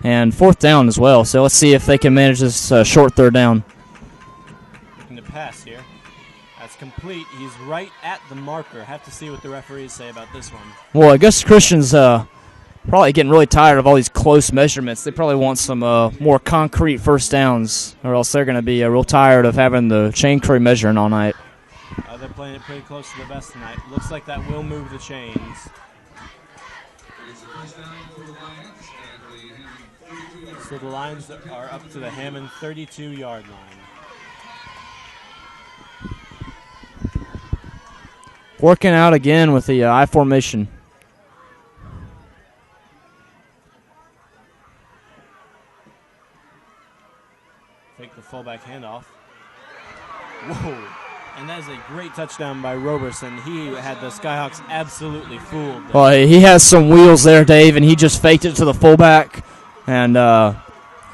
and 4th down as well. So let's see if they can manage this short 3rd down. Looking to pass here. That's complete. He's right at the marker. Have to see what the referees say about this one. Well, Augusta Christian's probably getting really tired of all these close measurements. They probably want some more concrete first downs, or else they're going to be real tired of having the chain crew measuring all night. They're playing it pretty close to the vest tonight. Looks like that will move the chains. So the Lions are up to the Hammond 32-yard line. Working out again with the I formation. Take the fullback handoff. Whoa. And that is a great touchdown by Roberson. He had the Skyhawks absolutely fooled. Well, he has some wheels there, Dave, and he just faked it to the fullback. And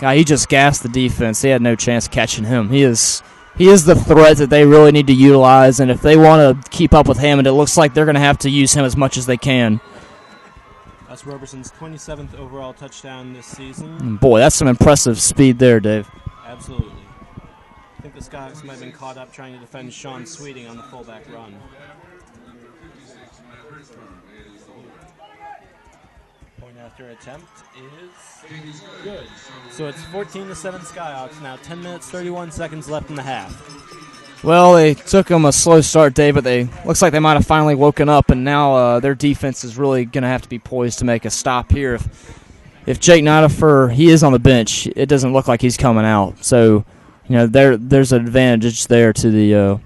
he just gassed the defense. They had no chance catching him. He is the threat that they really need to utilize, and if they want to keep up with Hammond, it looks like they're going to have to use him as much as they can. That's Roberson's 27th overall touchdown this season. And boy, that's some impressive speed there, Dave. Absolutely. I think the Skyhawks might have been caught up trying to defend Sean Sweeting on the fullback run. Point after attempt is good. So it's 14-7 Skyhawks now. 10 minutes, 31 seconds left in the half. Well, they took them a slow start, Dave, but looks like they might have finally woken up, and now their defense is really going to have to be poised to make a stop here. If Jake Nidifer, he is on the bench, it doesn't look like he's coming out. So, there's an advantage there to the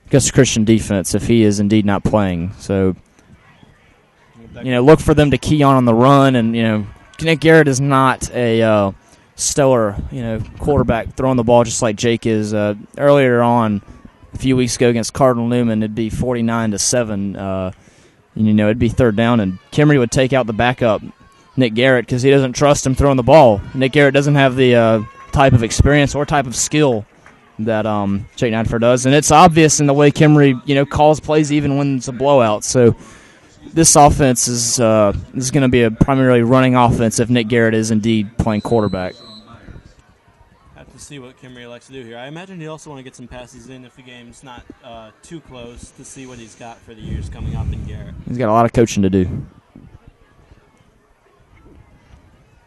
Augusta Christian defense if he is indeed not playing. So, look for them to key on the run, and Nick Garrett is not a stellar quarterback throwing the ball just like Jake is. Earlier on, a few weeks ago against Cardinal Newman, it'd be 49-7. It'd be 3rd down, and Kimry would take out the backup Nick Garrett because he doesn't trust him throwing the ball. Nick Garrett doesn't have the type of experience or type of skill that Jake Nidifer does, and it's obvious in the way Kimry calls plays even when it's a blowout. So this offense is going to be a primarily running offense if Nick Garrett is indeed playing quarterback. Have to see what Kimry likes to do here. I imagine he also want to get some passes in if the game's not too close to see what he's got for the years coming up in Garrett. He's got a lot of coaching to do.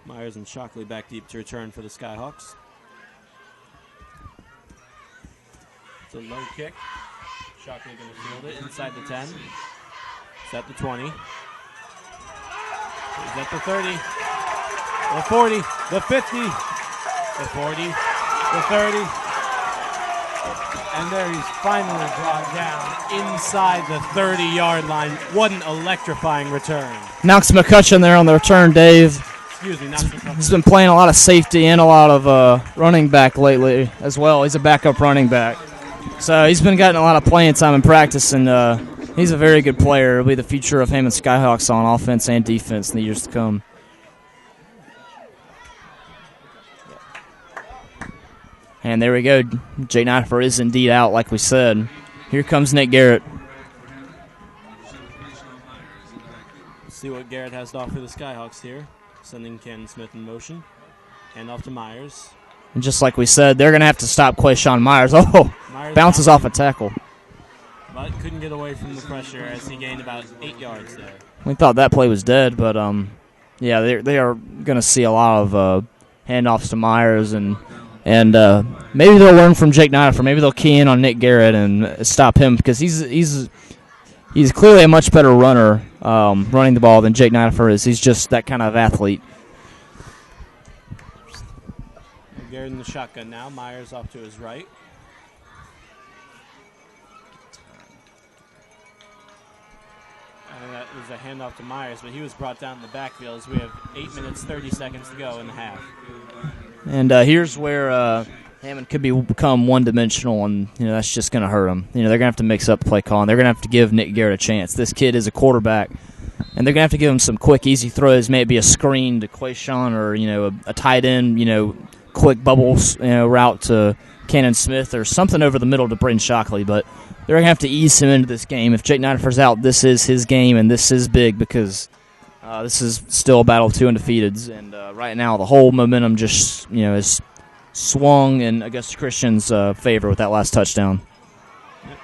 Myers and Shockley back deep to return for the Skyhawks. It's a low kick. Shockley going to field it inside the 10. It's at the 20. He's at the 30. The 40. The 50. The 40. The 30. And there he's finally brought down inside the 30-yard line. What an electrifying return. Knox McCutcheon there on the return, Dave. Excuse me, Knox McCutcheon. He's been playing a lot of safety and a lot of running back lately as well. He's a backup running back. So he's been getting a lot of playing time in practice, and he's a very good player. He'll be the future of Hammond Skyhawks on offense and defense in the years to come. And there we go. Jake Nidifer is indeed out, like we said. Here comes Nick Garrett. Let's see what Garrett has to offer the Skyhawks here. Sending Cannon Smith in motion. Hand off to Myers. And just like we said, they're going to have to stop Quayshawn Myers. Myers bounces off a tackle. But couldn't get away from the pressure as he gained about 8 yards there. We thought that play was dead, but they are going to see a lot of handoffs to Myers, and maybe they'll learn from Jake Nidifer. Maybe they'll key in on Nick Garrett and stop him because he's clearly a much better runner running the ball than Jake Nidifer is. He's just that kind of athlete. Garrett in the shotgun now. Myers off to his right. And that was a handoff to Myers, but he was brought down in the backfield as we have 8 minutes, 30 seconds to go in the half. And here's where Hammond could become one-dimensional, and that's just going to hurt them. They're going to have to mix up play calling. They're going to have to give Nick Garrett a chance. This kid is a quarterback, and they're going to have to give him some quick, easy throws, maybe a screen to Quayshawn or a tight end, quick bubbles route to Cannon Smith or something over the middle to Braden Shockley, but they're going to have to ease him into this game. If Jake Nidifer's out, this is his game, and this is big because This is still a battle of two undefeateds, and right now the whole momentum just is swung in Augusta Christian's favor with that last touchdown. Yep.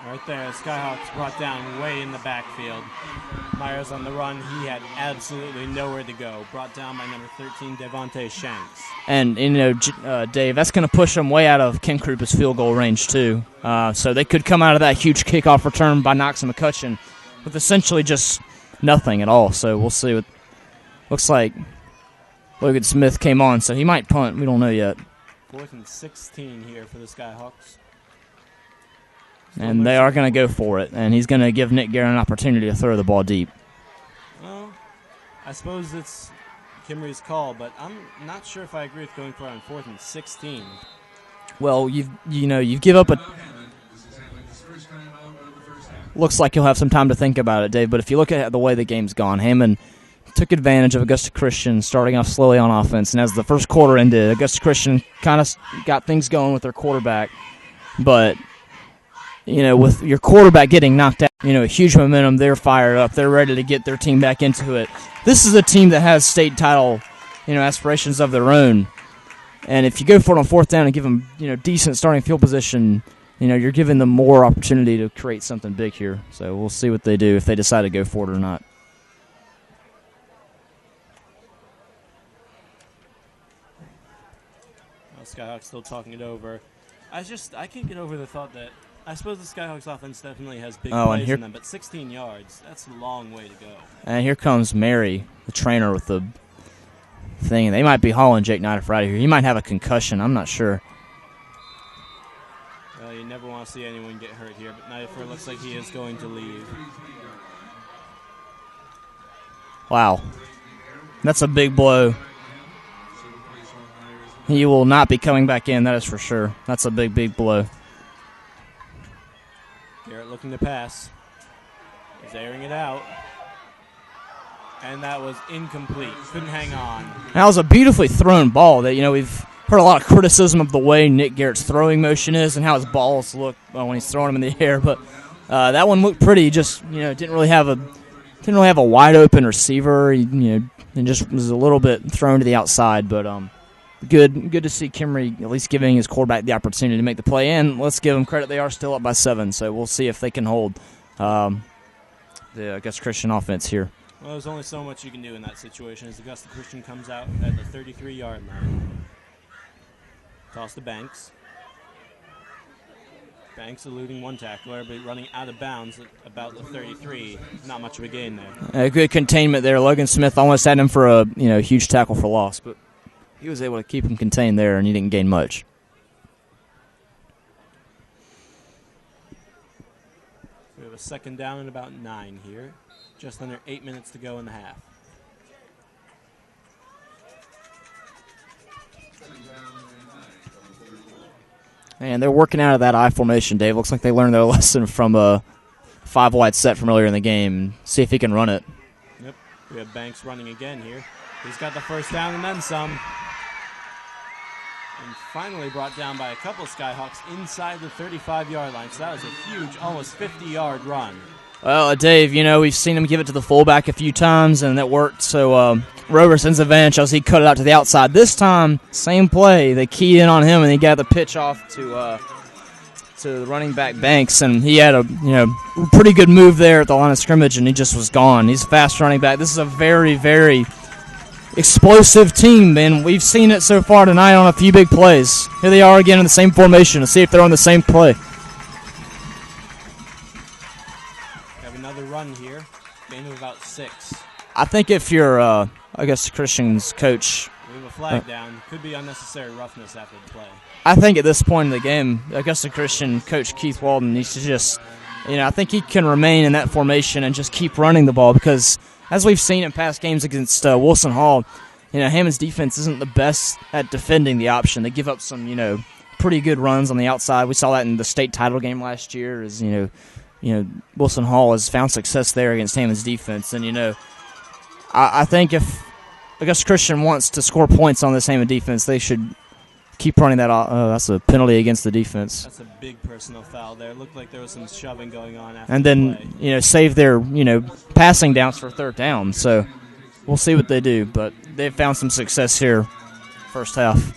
Right there, Skyhawks brought down way in the backfield. Myers on the run, he had absolutely nowhere to go. Brought down by number 13, Devontae Shanks. And Dave, that's going to push them way out of Ken Krupa's field goal range too. So they could come out of that huge kickoff return by Knox and McCutcheon with essentially just nothing at all. So we'll see. What looks like Logan Smith came on, so he might punt. We don't know yet. 4th and 16 here for the Skyhawks. And they are going to go for it, and he's going to give Nick Garrett an opportunity to throw the ball deep. Well, I suppose it's Kimry's call, but I'm not sure if I agree with going for it on 4th and 16. Well, you give up a. Looks like you'll have some time to think about it, Dave. But if you look at the way the game's gone, Hammond took advantage of Augusta Christian starting off slowly on offense, and as the first quarter ended, Augusta Christian kind of got things going with their quarterback, but. With your quarterback getting knocked out, a huge momentum, they're fired up. They're ready to get their team back into it. This is a team that has state title, aspirations of their own. And if you go for it on 4th down and give them, decent starting field position, you're giving them more opportunity to create something big here. So we'll see what they do if they decide to go for it or not. Well, Skyhawks still talking it over. I can't get over the thought that I suppose the Skyhawks offense definitely has big plays in them, but 16 yards, that's a long way to go. And here comes Mary, the trainer, with the thing. They might be hauling Jake Nidifer out of here. He might have a concussion. I'm not sure. Well, you never want to see anyone get hurt here, but Nidifer looks like he is going to leave. Wow. That's a big blow. He will not be coming back in, that is for sure. That's a big, big blow. Garrett looking to pass. He's airing it out. And that was incomplete. Couldn't hang on. That was a beautifully thrown ball. That we've heard a lot of criticism of the way Nick Garrett's throwing motion is and how his balls look when he's throwing them in the air. But that one looked pretty. Just didn't really have a wide open receiver. And just was a little bit thrown to the outside. But Good to see Kimry at least giving his quarterback the opportunity to make the play. And let's give them credit, they are still up by 7, so we'll see if they can hold the Augusta Christian offense here. Well, there's only so much you can do in that situation as Augusta Christian comes out at the 33-yard line. Toss to Banks. Banks eluding one tackler, but running out of bounds at about the 33. Not much of a gain there. Good containment there. Logan Smith almost had him for a huge tackle for loss, but he was able to keep him contained there, and he didn't gain much. We have a 2nd down and about 9 here. Just under 8 minutes to go in the half. And they're working out of that I formation, Dave. Looks like they learned their lesson from a 5-wide set from earlier in the game. See if he can run it. Yep. We have Banks running again here. He's got the 1st down and then some. And finally brought down by a couple of Skyhawks inside the 35-yard line. So that was a huge, almost 50-yard run. Well, Dave, we've seen him give it to the fullback a few times, and that worked. So Roberson's advantage as he cut it out to the outside. This time, same play. They keyed in on him, and he got the pitch off to the running back Banks, and he had a pretty good move there at the line of scrimmage, and he just was gone. He's a fast running back. This is a very, very explosive team, and we've seen it so far tonight on a few big plays. Here they are again in the same formation. Let's see if they're on the same play. Have another run here. Gain of about 6. I think if you're, Augusta Christian's coach, we have a flag down. Could be unnecessary roughness after the play. I think at this point in the game, Augusta Christian coach Keith Walden needs to just, I think he can remain in that formation and just keep running the ball because, as we've seen in past games against Wilson Hall, Hammond's defense isn't the best at defending the option. They give up some, pretty good runs on the outside. We saw that in the state title game last year. As Wilson Hall has found success there against Hammond's defense, and I think if Augusta Christian wants to score points on this Hammond defense, they should keep running that. That's a penalty against the defense. That's a big personal foul there. It looked like there was some shoving going on after And the then, play. Save their, passing downs for third down. So we'll see what they do. But they've found some success here first half.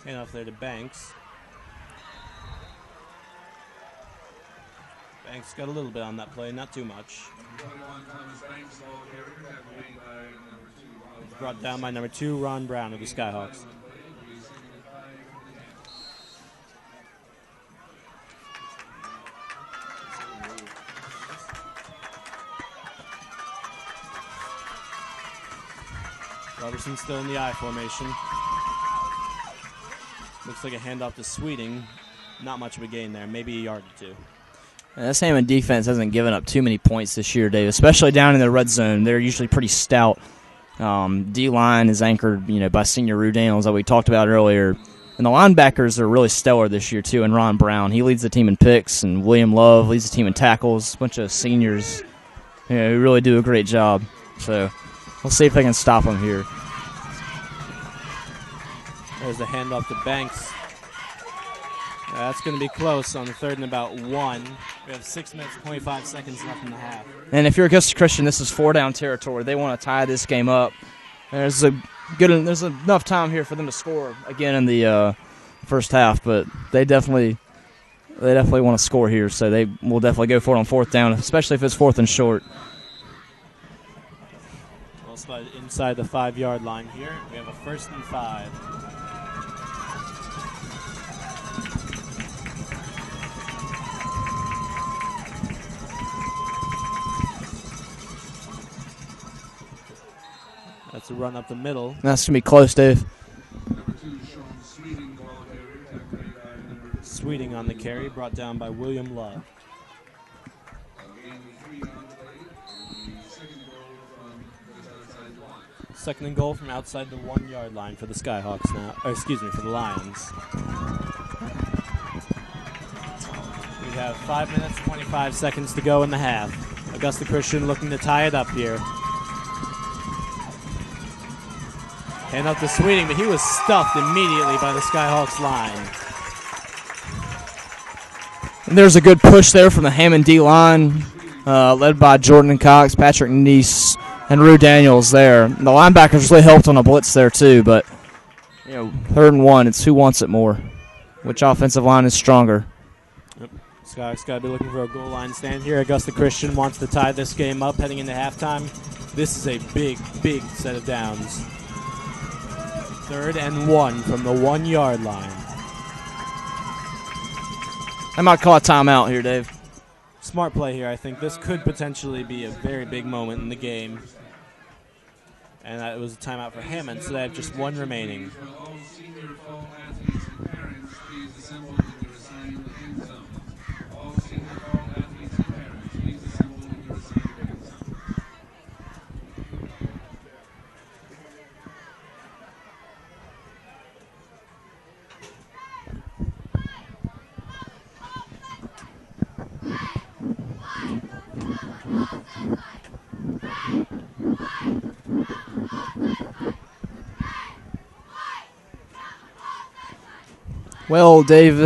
Hand off there to Banks. Banks got a little bit on that play, not too much. Brought down by number 2, Ron Brown of the Skyhawks. Robertson still in the I formation. Looks like a handoff to Sweeting. Not much of a gain there, maybe a yard or two. And this Hammond defense hasn't given up too many points this year, Dave, especially down in the red zone. They're usually pretty stout. D-line is anchored, by Senior Rue Daniels that we talked about earlier. And the linebackers are really stellar this year, too, and Ron Brown. He leads the team in picks, and William Love leads the team in tackles. A bunch of seniors who really do a great job. So we'll see if they can stop them here. There's the handoff to Banks. That's going to be close on the 3rd and about 1. We have 6 minutes, 25 seconds left in the half. And if you're Augusta Christian, this is 4-down territory. They want to tie this game up. There's enough time here for them to score again in the first half, but they definitely want to score here, so they will definitely go for it on 4th down, especially if it's 4th and short. Well, slide inside the 5-yard line here. We have a 1st and 5. That's a run up the middle. That's going to be close, Dave. Sweeting on the carry, brought down by William Love. Second and goal from outside the 1-yard line for the Skyhawks now. For the Lions. We have 5 minutes, 25 seconds to go in the half. Augusta Christian looking to tie it up here. Hand up to Sweeting, but he was stuffed immediately by the Skyhawks line. And there's a good push there from the Hammond D-line, led by Jordan Cox, Patrick Neese, and Rue Daniels there. And the linebackers really helped on a blitz there too, but 3rd and 1, it's who wants it more. Which offensive line is stronger? Yep. Skyhawks got to be looking for a goal line stand here. Augusta Christian wants to tie this game up heading into halftime. This is a big, big set of downs. 3rd and 1 from the 1-yard line. I might call a timeout here, Dave. Smart play here. I think this could potentially be a very big moment in the game. And it was a timeout for Hammond, so they have just 1 remaining. Well, Dave,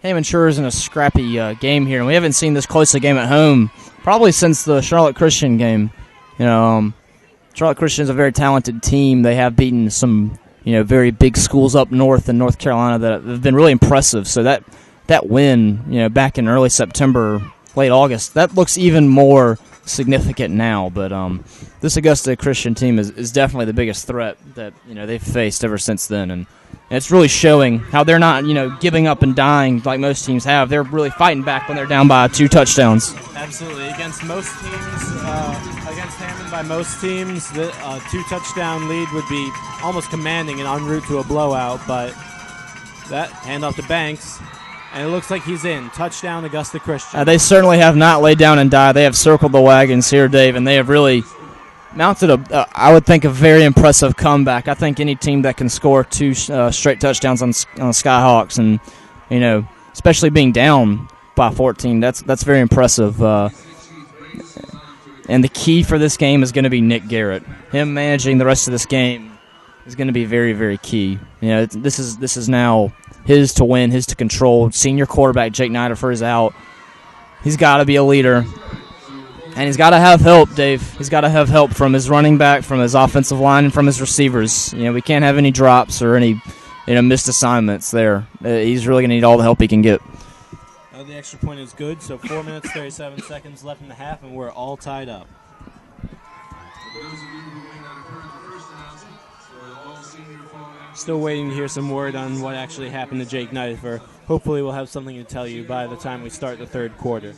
Hammond sure is in a scrappy game here, and we haven't seen this close a game at home probably since the Charlotte Christian game. Charlotte Christian is a very talented team. They have beaten some very big schools up north in North Carolina that have been really impressive. So that win, back in early September, late August, that looks even more significant now. But this Augusta Christian team is definitely the biggest threat that they've faced ever since then, and it's really showing how they're not giving up and dying like most teams have. They're really fighting back when they're down by 2 touchdowns. Absolutely. Against most teams, against Hammond by most teams, the 2-touchdown lead would be almost commanding and en route to a blowout. But that handoff to Banks, and it looks like he's in. Touchdown, Augusta Christian. They certainly have not laid down and died. They have circled the wagons here, Dave, and they have really mounted I would think, a very impressive comeback. I think any team that can score 2 straight touchdowns on the Skyhawks, and especially being down by 14, that's very impressive. And the key for this game is going to be Nick Garrett. Him managing the rest of this game is going to be very, very key. You know, this is now his to win, his to control. Senior quarterback Jake Nidifer is out. He's got to be a leader. And he's got to have help, Dave. He's got to have help from his running back, from his offensive line, and from his receivers. You know, we can't have any drops or any missed assignments there. He's really going to need all the help he can get. The extra point is good, so 4 minutes, 37 seconds left in the half, and we're all tied up. Still waiting to hear some word on what actually happened to Jake Nidifer. Hopefully we'll have something to tell you by the time we start the third quarter.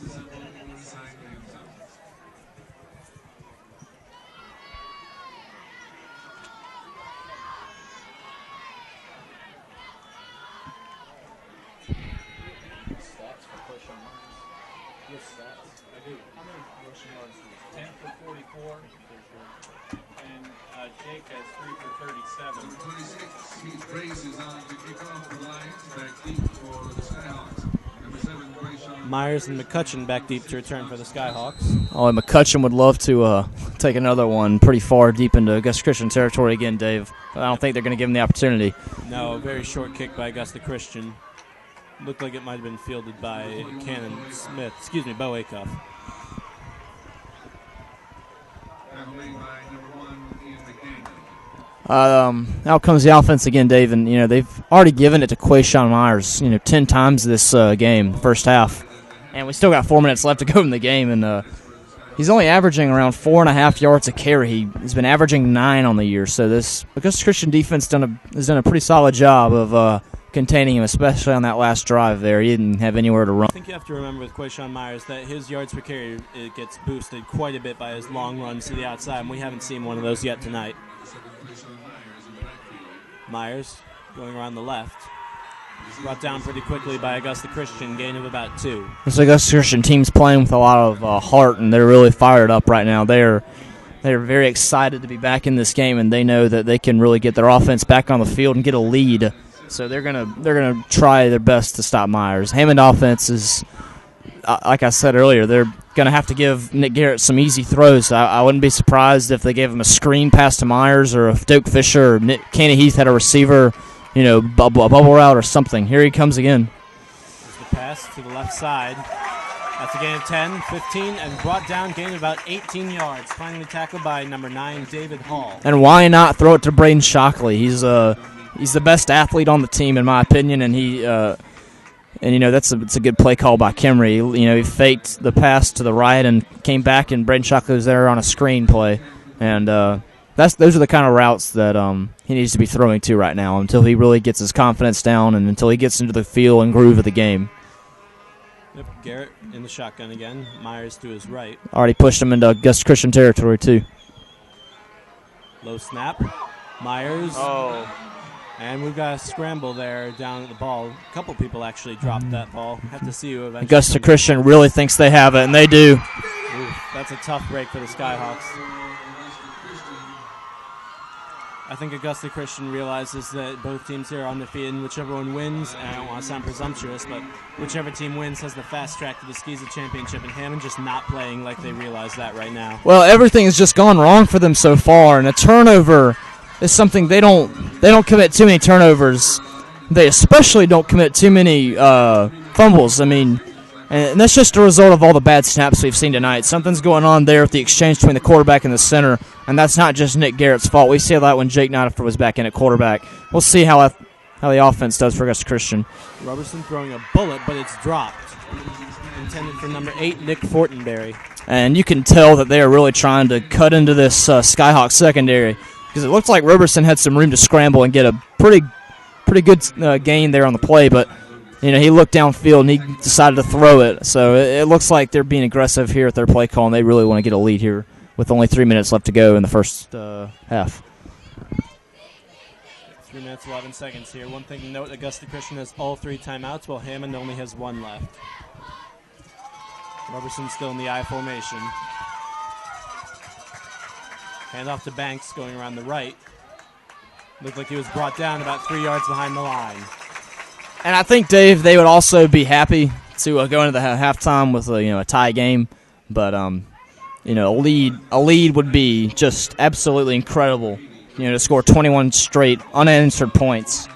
Myers and McCutcheon back deep to return for the Skyhawks. Oh, and McCutcheon would love to take another one pretty far deep into Augusta Christian territory again, Dave. But I don't think they're going to give him the opportunity. No, a very short kick by Augusta Christian. Looked like it might have been fielded by Bo Acuff. Out comes the offense again, Dave, and they've already given it to Quayshawn Myers 10 times this game, first half, and we still got 4 minutes left to go in the game, and he's only averaging around 4.5 yards a carry. He's been averaging 9 on the year, so this Augusta Christian defense has done a pretty solid job of containing him, especially on that last drive there. He didn't have anywhere to run. I think you have to remember with Quayshawn Myers that his yards per carry it gets boosted quite a bit by his long runs to the outside, and we haven't seen one of those yet tonight. Myers going around the left. Brought down pretty quickly by Augusta Christian, gain of about 2. This Augusta Christian team's playing with a lot of heart, and they're really fired up right now. They're very excited to be back in this game, and they know that they can really get their offense back on the field and get a lead. So they're gonna try their best to stop Myers. Hammond offense is, like I said earlier, they're going to have to give Nick Garrett some easy throws. I wouldn't be surprised if they gave him a screen pass to Myers, or if Doak Fisher or Kenny Heath had a receiver, a bubble route or something. Here he comes again. There's the pass to the left side. That's a gain of 10, 15, and brought down, gain of about 18 yards. Finally tackled by number 9, David Hall. And why not throw it to Braden Shockley? He's the best athlete on the team, in my opinion, and that's a good play call by Kimry. He faked the pass to the right and came back, and Braden Shockley was there on a screen play. And those are the kind of routes that he needs to be throwing to right now until he really gets his confidence down and until he gets into the feel and groove of the game. Yep, Garrett in the shotgun again. Myers to his right. Already pushed him into Augusta Christian territory, too. Low snap. Myers. Oh. And we've got a scramble there down at the ball. A couple people actually dropped that ball. Have to see who eventually. Augusta Christian really thinks they have it, and they do. Oof, that's a tough break for the Skyhawks. I think Augusta Christian realizes that both teams here are undefeated, and whichever one wins, and I don't want to sound presumptuous, but whichever team wins has the fast track to the SCISA championship, and Hammond just not playing like they realize that right now. Well, everything has just gone wrong for them so far, and a turnover is something they don't commit too many turnovers. They especially don't commit too many fumbles. I mean, and that's just a result of all the bad snaps we've seen tonight. Something's going on there with the exchange between the quarterback and the center, and that's not just Nick Garrett's fault. We see that when Jake Nidifer was back in at quarterback. We'll see how the offense does for Augusta Christian. Robertson throwing a bullet, but it's dropped. Intended for number 8, Nick Fortenberry. And you can tell that they are really trying to cut into this Skyhawk secondary, because it looks like Robertson had some room to scramble and get a pretty good gain there on the play, but he looked downfield and he decided to throw it. So it looks like they're being aggressive here at their play call, and they really want to get a lead here with only 3 minutes left to go in the first half. 3 minutes, 11 seconds here. One thing to note, Augusta Christian has all 3 timeouts, while Hammond only has 1 left. Robertson still in the I formation. Hand off to Banks going around the right. Looked like he was brought down about 3 yards behind the line. And I think, Dave, they would also be happy to go into the halftime with a tie game, but a lead would be just absolutely incredible to score 21 straight unanswered points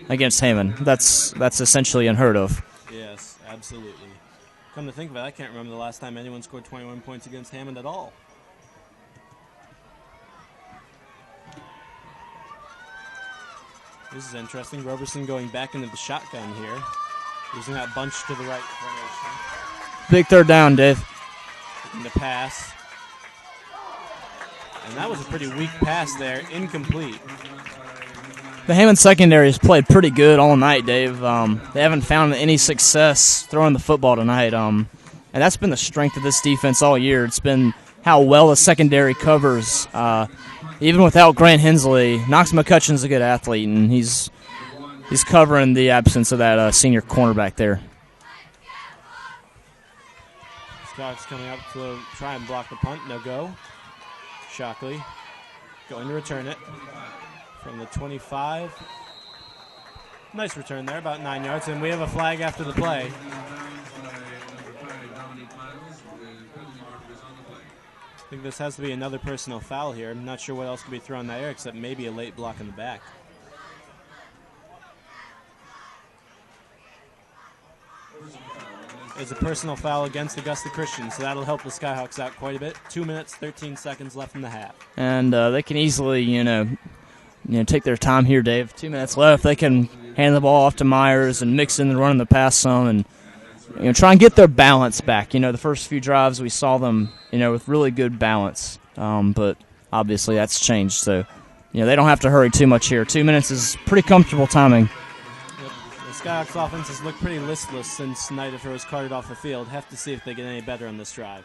against Hammond. That's essentially unheard of. Yes, absolutely. Come to think of it, I can't remember the last time anyone scored 21 points against Hammond at all. This is interesting. Roberson going back into the shotgun here. Using that bunch to the right formation. Big third down, Dave. Taking the pass. And that was a pretty weak pass there. Incomplete. The Hammond secondary has played pretty good all night, Dave. They haven't found any success throwing the football tonight. And that's been the strength of this defense all year. It's been how well the secondary covers. Even without Grant Hensley, Knox McCutcheon's a good athlete, and he's covering the absence of that senior cornerback there. Scott's coming up to try and block the punt. No go. Shockley going to return it from the 25. Nice return there, about 9 yards, and we have a flag after the play. I think this has to be another personal foul here. I'm not sure what else could be thrown in the air except maybe a late block in the back. It's a personal foul against Augusta Christian, so that'll help the Skyhawks out quite a bit. 2 minutes, 13 seconds left in the half. And they can easily, take their time here, Dave. 2 minutes left. They can hand the ball off to Myers and mix in the run and the pass some and try and get their balance back. The first few drives we saw them, with really good balance. But obviously that's changed. So, they don't have to hurry too much here. 2 minutes is pretty comfortable timing. The Skyhawks offense has looked pretty listless since Nidifer was carted off the field. Have to see if they get any better on this drive.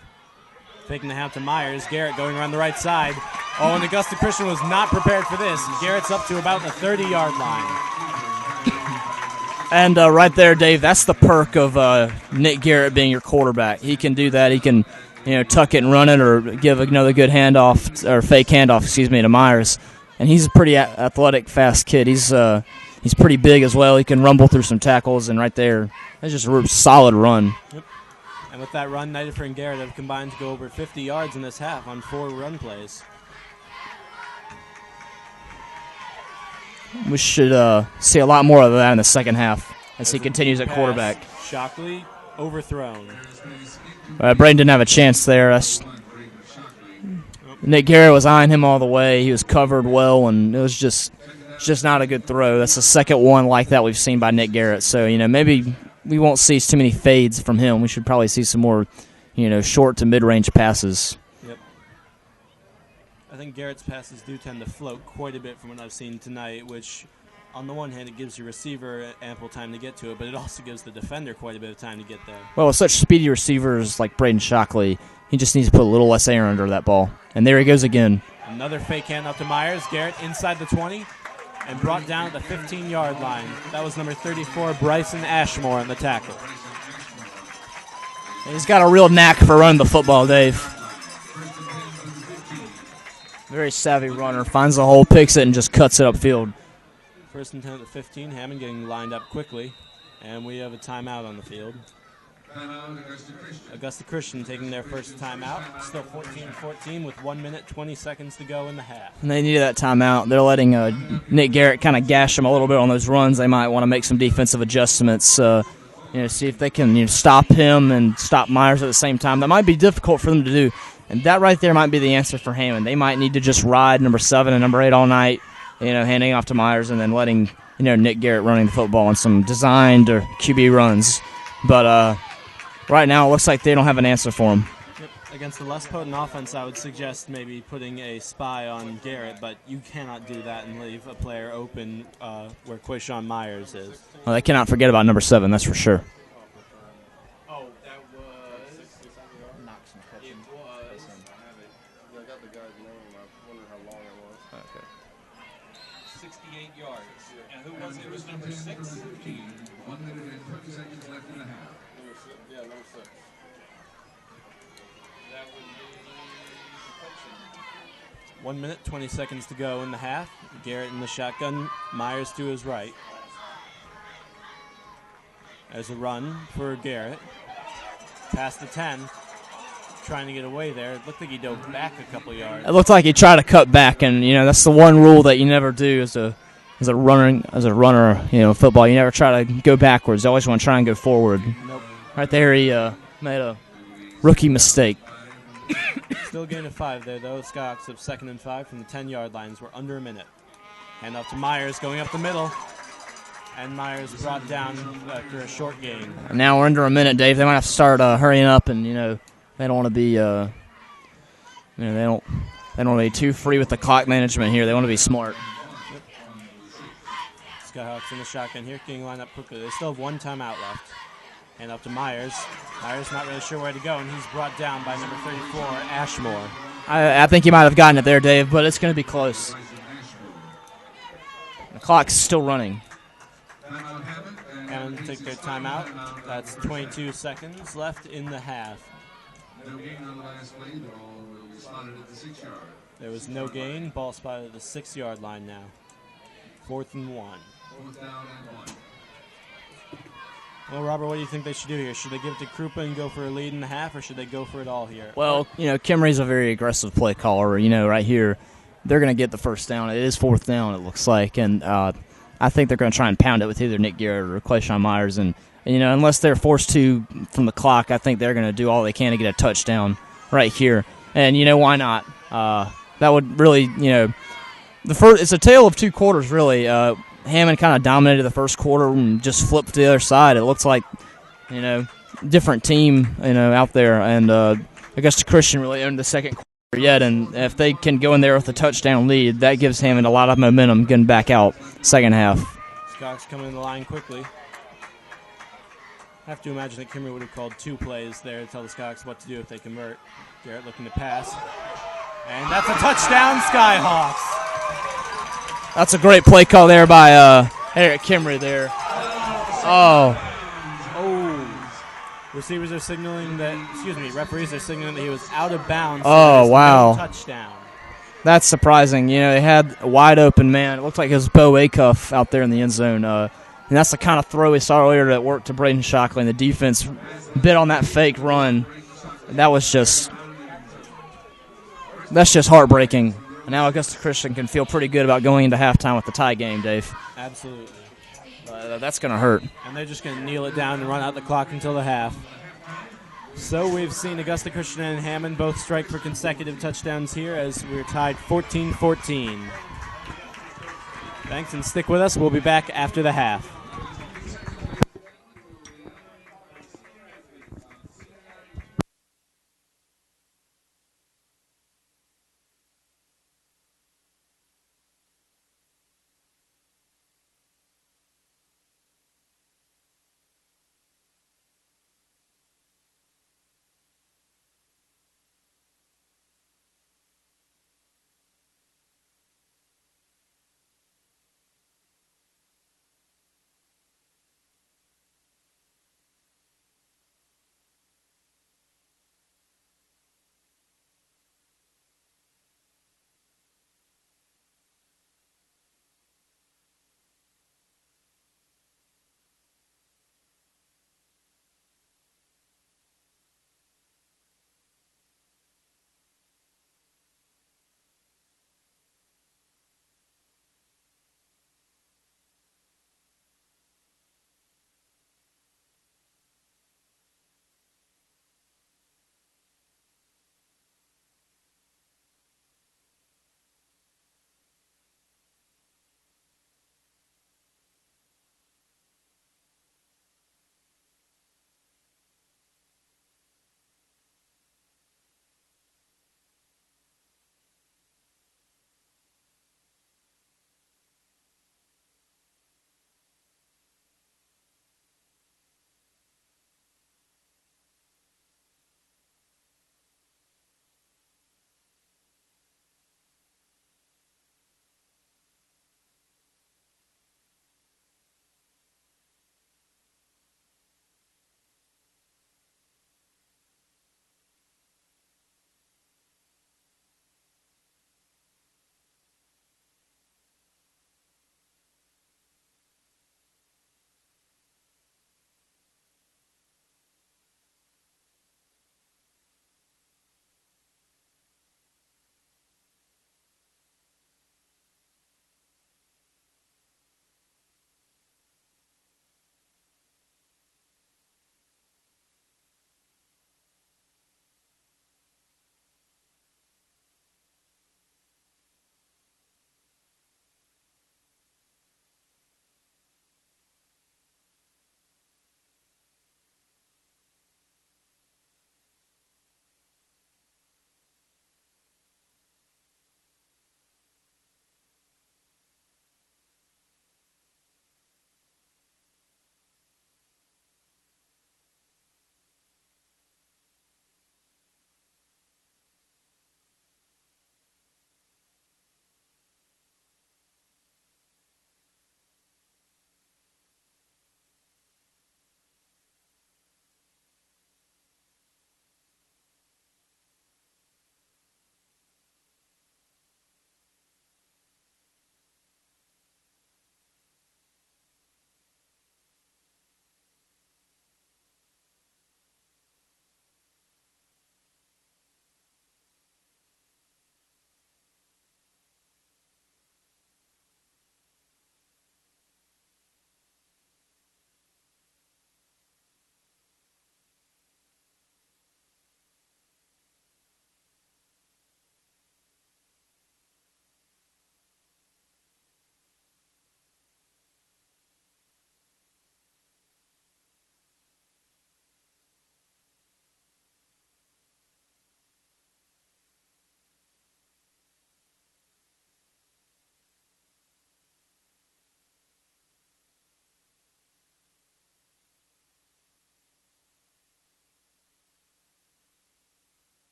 Taking the half to Myers. Garrett going around the right side. Oh, and Augusta Christian was not prepared for this. Garrett's up to about the 30-yard line. And right there, Dave, that's the perk of Nick Garrett being your quarterback. He can do that. He can, tuck it and run it or give another good handoff or fake handoff, to Myers. And he's a pretty athletic, fast kid. He's pretty big as well. He can rumble through some tackles, and right there, that's just a solid run. Yep. And with that run, Nidifer and Garrett have combined to go over 50 yards in this half on 4 run plays. We should see a lot more of that in the second half as he continues at quarterback. Shockley overthrown. Braden didn't have a chance there. Nick Garrett was eyeing him all the way. He was covered well, and it was just not a good throw. That's the second one like that we've seen by Nick Garrett. So, maybe we won't see too many fades from him. We should probably see some more, short to mid-range passes. Yep. I think Garrett's passes do tend to float quite a bit from what I've seen tonight, which on the one hand it gives your receiver ample time to get to it, but it also gives the defender quite a bit of time to get there. Well, with such speedy receivers like Braden Shockley, he just needs to put a little less air under that ball. And there he goes again. Another fake handoff to Myers. Garrett inside the 20. And brought down at the 15-yard line. That was number 34, Bryson Ashmore, on the tackle. And he's got a real knack for running the football, Dave. Very savvy runner. Finds the hole, picks it, and just cuts it upfield. First and 10 at the 15. Hammond getting lined up quickly. And we have a timeout on the field. Augusta Christian taking their first timeout. Still 14-14 with 1 minute, 20 seconds to go in the half. And they needed that timeout. They're letting Nick Garrett kind of gash them a little bit on those runs. They might want to make some defensive adjustments, see if they can stop him and stop Myers at the same time. That might be difficult for them to do. And that right there might be the answer for Hammond. They might need to just ride number 7 and number 8 all night, handing off to Myers and then letting Nick Garrett running the football on some designed or QB runs. But right now, it looks like they don't have an answer for him. Yep. Against the less potent offense, I would suggest maybe putting a spy on Garrett, but you cannot do that and leave a player open where Quayshawn Myers is. Well, they cannot forget about number 7, that's for sure. Oh, that was Knox McCutcheon. It was. I got the guy's name. I wonder how long it was. Okay. 68 yards. And who was it? It was number 6? 1 minute and 30 seconds left in the half. Yeah, number 6. That would be McCutcheon. 1 minute, 20 seconds to go in the half. Garrett in the shotgun. Myers to his right. There's a run for Garrett. Past the 10. trying to get away there. It looked like he dove back a couple yards. It looked like he tried to cut back, and that's the one rule that you never do as a runner. Football, you never try to go backwards. You always want to try and go forward. Nope. Right there, he made a rookie mistake. Still gain of 5 there, though. Skyhawks have 2nd and 5 from the 10-yard lines. We're under a minute. Hand off to Myers, going up the middle. And Myers brought down after a short gain. And now we're under a minute, Dave. They might have to start hurrying up, and they don't want to be they don't want to be too free with the clock management here. They want to be smart. Yep. Skyhawks in the shotgun here, getting lined up quickly. They still have 1 timeout left. And up to Myers. Myers not really sure where to go, and he's brought down by number 34, Ashmore. I think he might have gotten it there, Dave, but it's going to be close. The clock's still running. And take their timeout. That's 22 seconds left in the half. No gain on the last play. The ball will be spotted at the 6-yard. There was no gain. Ball spotted at the 6-yard line now. 4th and 1. 4th down and 1. Well, Robert, what do you think they should do here? Should they give it to Krupa and go for a lead in the half, or should they go for it all here? Well, Kimry's a very aggressive play caller. Right here, they're going to get the first down. It is 4th down, it looks like, and I think they're going to try and pound it with either Nick Garrett or Clayshawn Myers. And unless they're forced to from the clock, I think they're going to do all they can to get a touchdown right here. And why not? That would really, it's a tale of 2 quarters, really. Hammond kind of dominated the first quarter and just flipped to the other side. It looks like, different team, out there. And Augusta Christian really owned the second quarter yet. And if they can go in there with a touchdown lead, that gives Hammond a lot of momentum getting back out second half. Scott's coming in the line quickly. I have to imagine that Kimmer would have called 2 plays there to tell the Skyhawks what to do if they convert. Garrett looking to pass. And that's a touchdown, Skyhawks. That's a great play call there by Eric Kimry there. Oh. Referees are signaling that he was out of bounds. Oh, wow. No touchdown. That's surprising. They had a wide open man. It looked like it was Bo Acuff out there in the end zone. And that's the kind of throw we saw earlier that worked to Braden Shockley. And the defense bit on that fake run. That's just heartbreaking. And now Augusta Christian can feel pretty good about going into halftime with the tie game, Dave. Absolutely. That's going to hurt. And they're just going to kneel it down and run out the clock until the half. So we've seen Augusta Christian and Hammond both strike for consecutive touchdowns here as we're tied 14-14. Thanks, and stick with us. We'll be back after the half.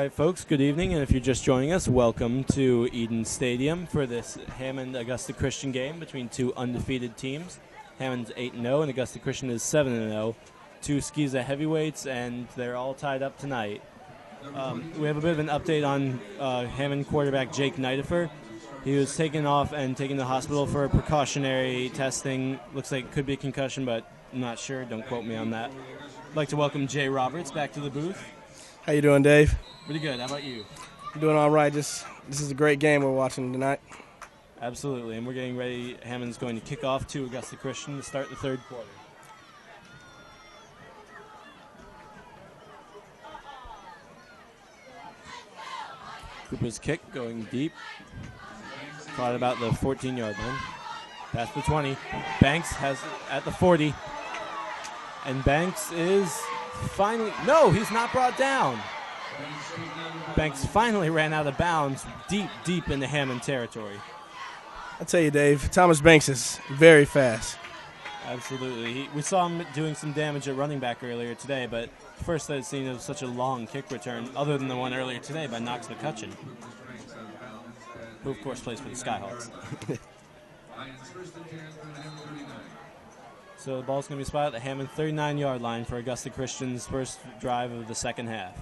right, folks, good evening, and if you're just joining us, welcome to Eden Stadium for this Hammond-Augusta Christian game between two undefeated teams. Hammond's 8-0, and Augusta Christian is 7-0. Two Skeeza heavyweights, and they're all tied up tonight. We have a bit of an update on Hammond quarterback Jake Nidifer. He was taken off and taken to the hospital for precautionary testing. Looks like it could be a concussion, but I'm not sure. Don't quote me on that. I'd like to welcome Jay Roberts back to the booth. How you doing, Dave? Pretty good. How about you? I'm doing all right. This is a great game we're watching tonight. Absolutely, and we're getting ready. Hammond's going to kick off to Augusta Christian to start the third quarter. Cooper's kick going deep. Caught about the 14-yard line. Past the 20. Banks has it at the 40. And Banks is finally... No, he's not brought down. Banks finally ran out of bounds deep into Hammond territory. I tell you, Dave, Thomas Banks is very fast. Absolutely. We saw him doing some damage at running back earlier today, but first I'd seen it was such a long kick return, other than the one earlier today by Knox McCutcheon, who of course plays for the Skyhawks. So the ball's going to be spotted at the Hammond 39-yard line for Augusta Christian's first drive of the second half.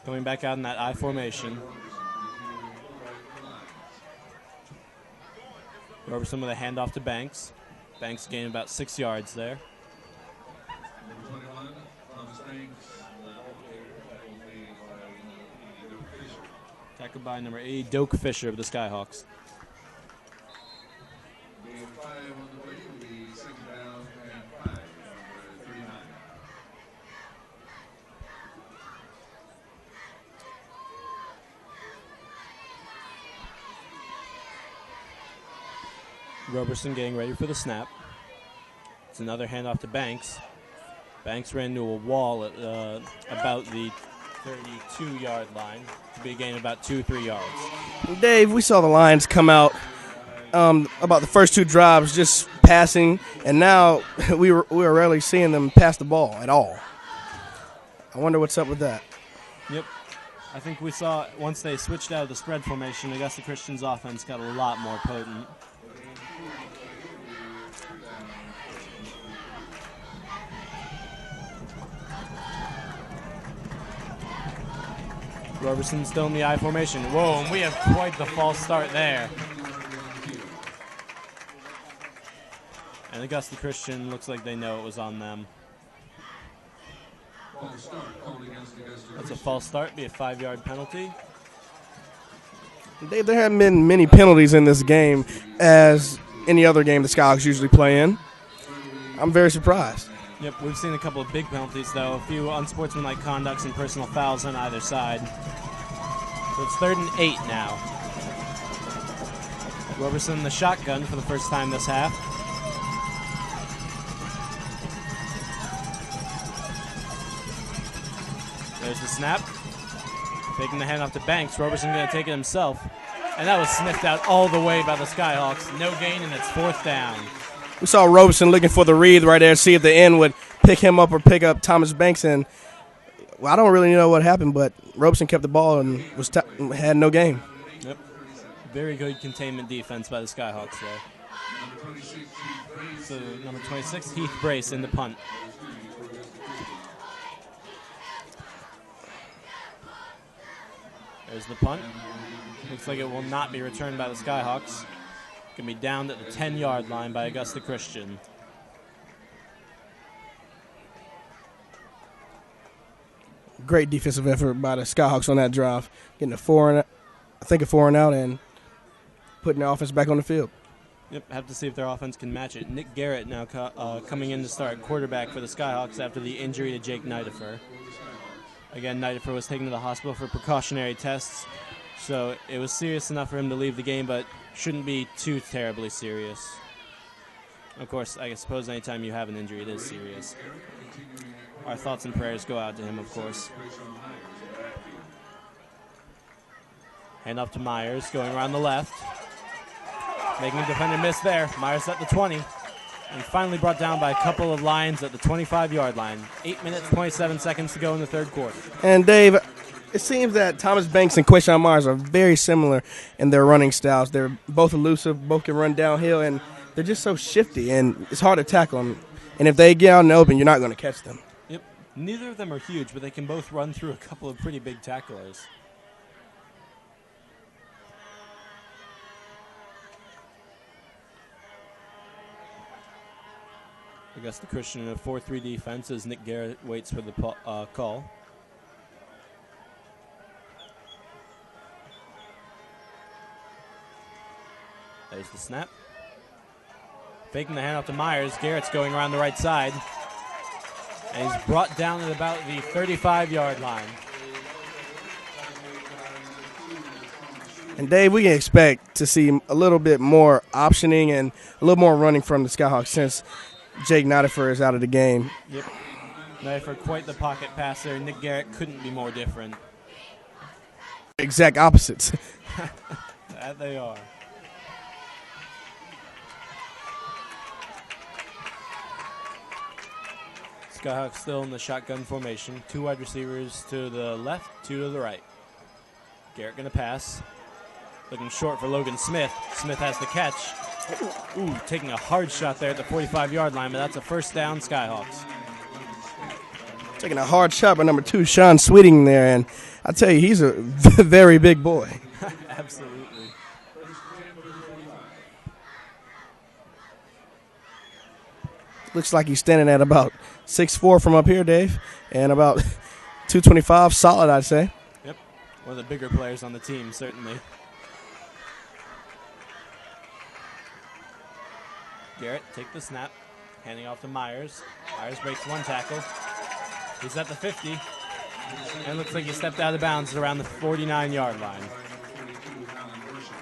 Coming back out in that I formation. Roberson with a handoff to Banks. Banks gained about 6 yards there. Tackled by number 80, Doak Fisher of the Skyhawks. Roberson getting ready for the snap. It's another handoff to Banks. Banks ran into a wall at about the 32-yard line to be a gain of about 2-3 yards. Dave, we saw the Lions come out about the first two drives just passing, and now we were rarely seeing them pass the ball at all. I wonder what's up with that. Yep. I think we saw once they switched out of the spread formation, Augusta Christian's offense got a lot more potent. Roberson still in the I formation. Whoa, and we have quite the false start there. And Augusta Christian looks like they know it was on them. That's a false start, be a 5-yard penalty. Dave, there haven't been many penalties in this game as any other game the Skyhawks usually play in. I'm very surprised. Yep, we've seen a couple of big penalties, though. A few unsportsmanlike conducts and personal fouls on either side. So it's 3rd and 8 now. Roberson in the shotgun for the first time this half. There's the snap. Taking the handoff to Banks. Roberson going to take it himself. And that was sniffed out all the way by the Skyhawks. No gain, and it's 4th down. We saw Roberson looking for the read right there, see if the end would pick him up or pick up Thomas Banks. And well, I don't really know what happened, but Roberson kept the ball and had no game. Yep. Very good containment defense by the Skyhawks there. So number 26, Heath Brace in the punt. There's the punt. Looks like it will not be returned by the Skyhawks. Going to be downed at the 10-yard line by Augusta Christian. Great defensive effort by the Skyhawks on that drive. Getting a 4 and out and putting the offense back on the field. Yep, have to see if their offense can match it. Nick Garrett now coming in to start quarterback for the Skyhawks after the injury to Jake Nidifer. Again, Nidifer was taken to the hospital for precautionary tests, so it was serious enough for him to leave the game, but shouldn't be too terribly serious. Of course, I suppose anytime you have an injury, it is serious. Our thoughts and prayers go out to him, of course. Hand off to Myers, going around the left. Making a defender miss there. Myers at the 20. And finally brought down by a couple of Lions at the 25-yard line. 8 minutes, 27 seconds to go in the third quarter. And Dave, it seems that Thomas Banks and Quayshawn Myers are very similar in their running styles. They're both elusive, both can run downhill, and they're just so shifty, and it's hard to tackle them. And if they get out in the open, you're not going to catch them. Yep. Neither of them are huge, but they can both run through a couple of pretty big tacklers. Augusta Christian in a 4-3 defense as Nick Garrett waits for the call. There's the snap. Faking the handoff to Myers. Garrett's going around the right side. And he's brought down at about the 35-yard line. And Dave, we can expect to see a little bit more optioning and a little more running from the Skyhawks since Jake Nidifer is out of the game. Yep. Nidifer quite the pocket passer. Nick Garrett couldn't be more different. Exact opposites. That they are. Skyhawks still in the shotgun formation. 2 wide receivers to the left, 2 to the right. Garrett going to pass. Looking short for Logan Smith. Smith has the catch. Ooh, taking a hard shot there at the 45-yard line, but that's a first down, Skyhawks. Taking a hard shot by number 2, Sean Sweeting there, and I tell you, he's a very big boy. Absolutely. Looks like he's standing at about 6'4" from up here, Dave, and about 225, solid, I'd say. Yep, one of the bigger players on the team, certainly. Garrett, take the snap, handing off to Myers. Myers breaks 1 tackle. He's at the 50, and looks like he stepped out of bounds around the 49-yard line.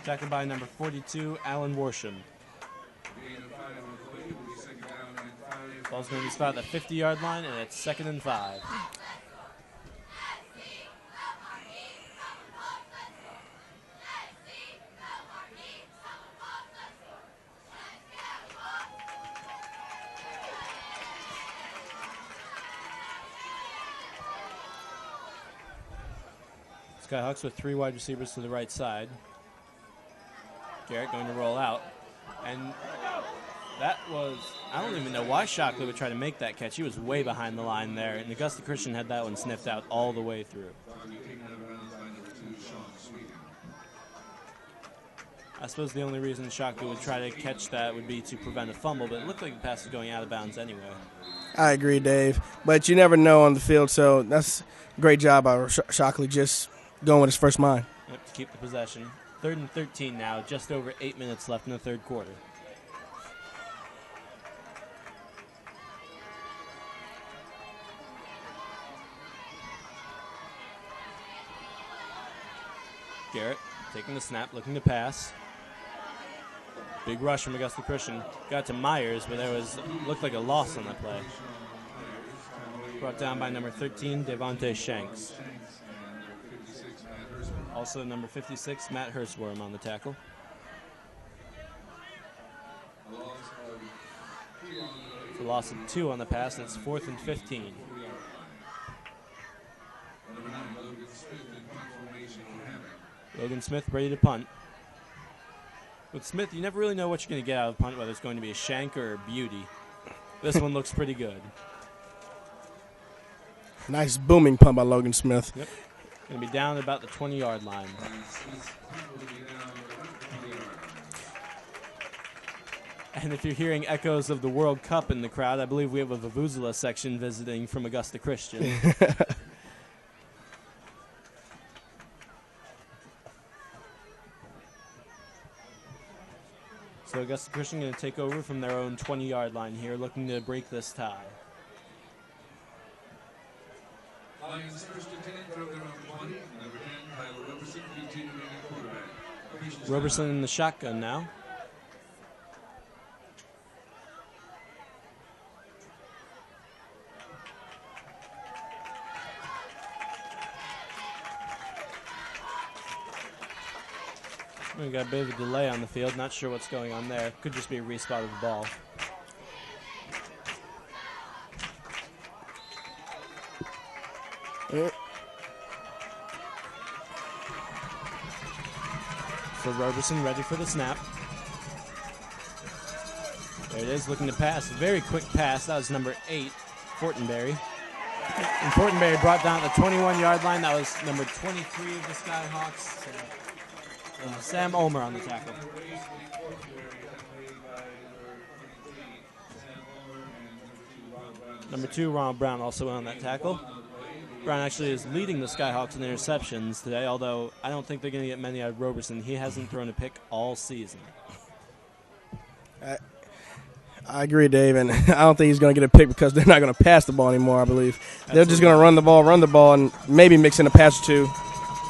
Tackled by number 42, Alan Worsham. Ball's going to be spotted at the 50-yard line, and it's 2nd and 5. Skyhawks with 3 wide receivers to the right side. Garrett going to roll out. And that was, I don't even know why Shockley would try to make that catch. He was way behind the line there. And Augusta Christian had that one sniffed out all the way through. I suppose the only reason Shockley would try to catch that would be to prevent a fumble, but it looked like the pass was going out of bounds anyway. I agree, Dave. But you never know on the field, so that's a great job by Shockley just going with his first mind. Yep, to keep the possession. 3rd and 13 now, just over 8 minutes left in the third quarter. Garrett taking the snap, looking to pass. Big rush from Augusta Christian. Got to Myers, but there looked like a loss on that play. Brought down by number 13, Devontae Shanks. Also number 56, Matt Hurstworm on the tackle. It's a loss of 2 on the pass, and it's 4th and 15. Logan Smith ready to punt. With Smith, you never really know what you're going to get out of the punt, whether it's going to be a shank or a beauty. This one looks pretty good. Nice booming punt by Logan Smith. Yep. Going to be down at about the 20-yard line. And if you're hearing echoes of the World Cup in the crowd, I believe we have a Vuvuzela section visiting from Augusta Christian. So Augusta Christian going to take over from their own 20-yard line here, looking to break this tie. Lions first and 10 from their own 20. Number 10, Tyler Roberson, continuing at quarterback. Roberson in the shotgun now. We got a bit of a delay on the field. Not sure what's going on there. Could just be a respot of the ball. So Roberson ready for the snap. There it is, looking to pass. Very quick pass. That was number 8, Fortenberry. And Fortenberry brought down at the 21-yard line. That was number 23 of the Skyhawks. Sam Ulmer on the tackle. Number 2, Ronald Brown, also on that tackle. Brown actually is leading the Skyhawks in interceptions today, although I don't think they're going to get many out of Roberson. He hasn't thrown a pick all season. I agree, Dave, and I don't think he's going to get a pick because they're not going to pass the ball anymore, I believe. Absolutely. They're just going to run the ball, and maybe mix in a pass or two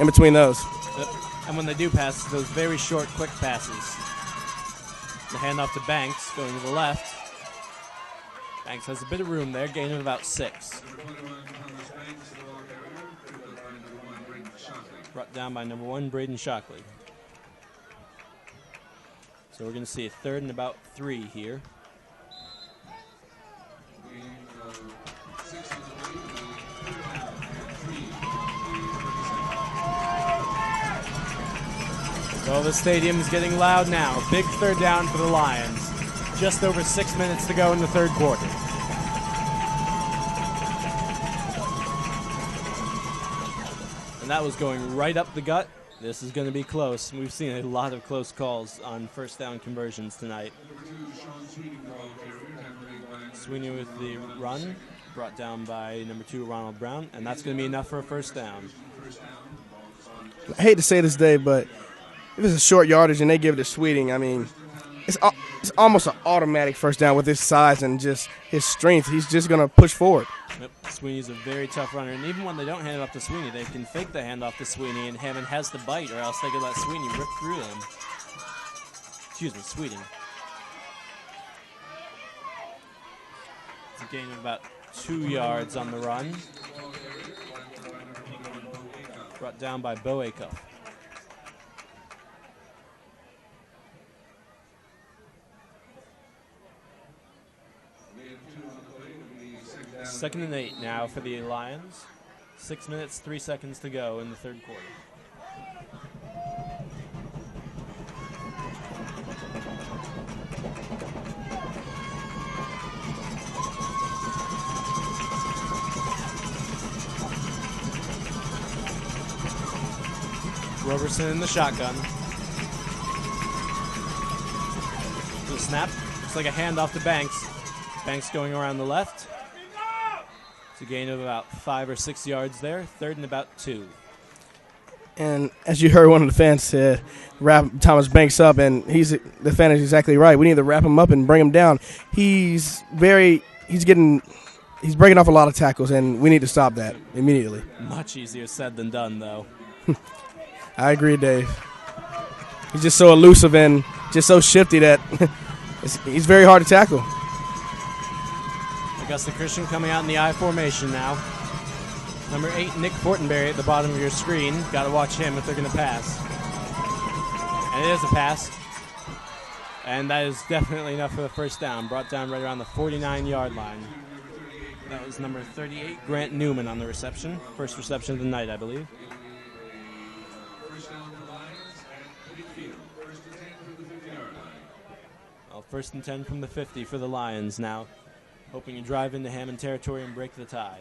in between those. Yep. And when they do pass, those very short, quick passes. The handoff to Banks, going to the left. Banks has a bit of room there, gaining about 6. Brought down by number 1, Braden Shockley. So we're going to see a 3rd and about 3 here. So the stadium is getting loud now. Big 3rd down for the Lions. Just over 6 minutes to go in the 3rd quarter. And that was going right up the gut. This is going to be close. We've seen a lot of close calls on 1st down conversions tonight. Sweeney with the run, brought down by number 2, Ronald Brown, and that's going to be enough for a 1st down. I hate to say this, Dave, but if it's a short yardage and they give it to Sweeting, I mean, it's almost an automatic 1st down with his size and just his strength. He's just going to push forward. Yep. Sweeney's a very tough runner, and even when they don't hand it off to Sweeney, they can fake the handoff to Sweeney, and Hammond has the bite, or else they could let Sweeney rip through him. Excuse me, Sweeting. It's a gain of about 2 yards on the run. Brought down by Bo Acuff. Second and 8 now for the Lions. 6 minutes, 3 seconds to go in the 3rd quarter. Roberson in the shotgun. The snap. Looks like a handoff to Banks. Banks going around the left. It's a gain of about 5 or 6 yards there. 3rd and about 2. And as you heard one of the fans said, wrap Thomas Banks up, and the fan is exactly right. We need to wrap him up and bring him down. He's breaking off a lot of tackles, and we need to stop that immediately. Much easier said than done, though. I agree, Dave. He's just so elusive and just so shifty that he's very hard to tackle. Augusta Christian coming out in the I formation now. Number 8, Nick Fortenberry at the bottom of your screen. Got to watch him if they're going to pass. And it is a pass. And that is definitely enough for the 1st down. Brought down right around the 49-yard line. That was number 38, Grant Newman on the reception. First reception of the night, I believe. Well, 1st and 10 from the 50 for the Lions now. Hoping to drive into Hammond territory and break the tie.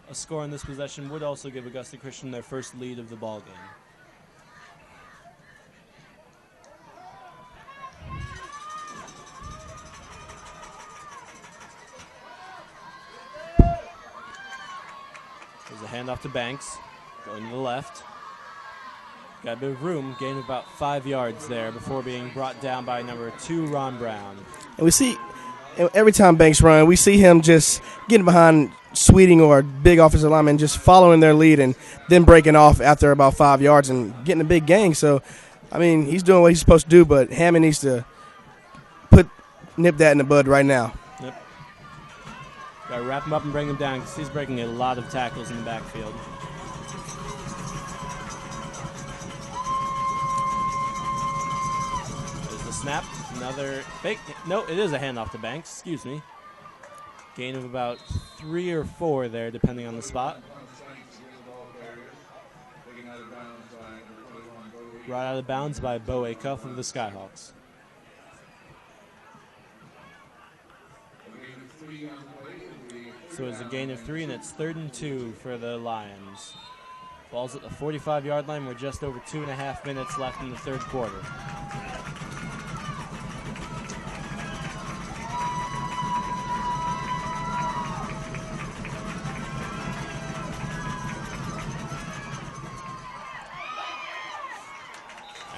A score in this possession would also give Augusta Christian their first lead of the ball game. There's a handoff to Banks, going to the left. Got a bit of room, gain of about 5 yards there before being brought down by number 2, Ron Brown. And we see, every time Banks run, we see him just getting behind Sweeting or big offensive lineman, just following their lead and then breaking off after about 5 yards and getting a big gain. So, I mean, he's doing what he's supposed to do, but Hammond needs to nip that in the bud right now. Yep. Got to wrap him up and bring him down because he's breaking a lot of tackles in the backfield. There's the snap. Another fake. No, it is a handoff to Banks. Excuse me. Gain of about 3 or 4 there, depending on the spot. Brought out of bounds by Bo Acuff of the Skyhawks. So it's a gain of 3, and it's 3rd and 2 for the Lions. Ball's at the 45-yard line. We're just over 2.5 minutes left in the third quarter.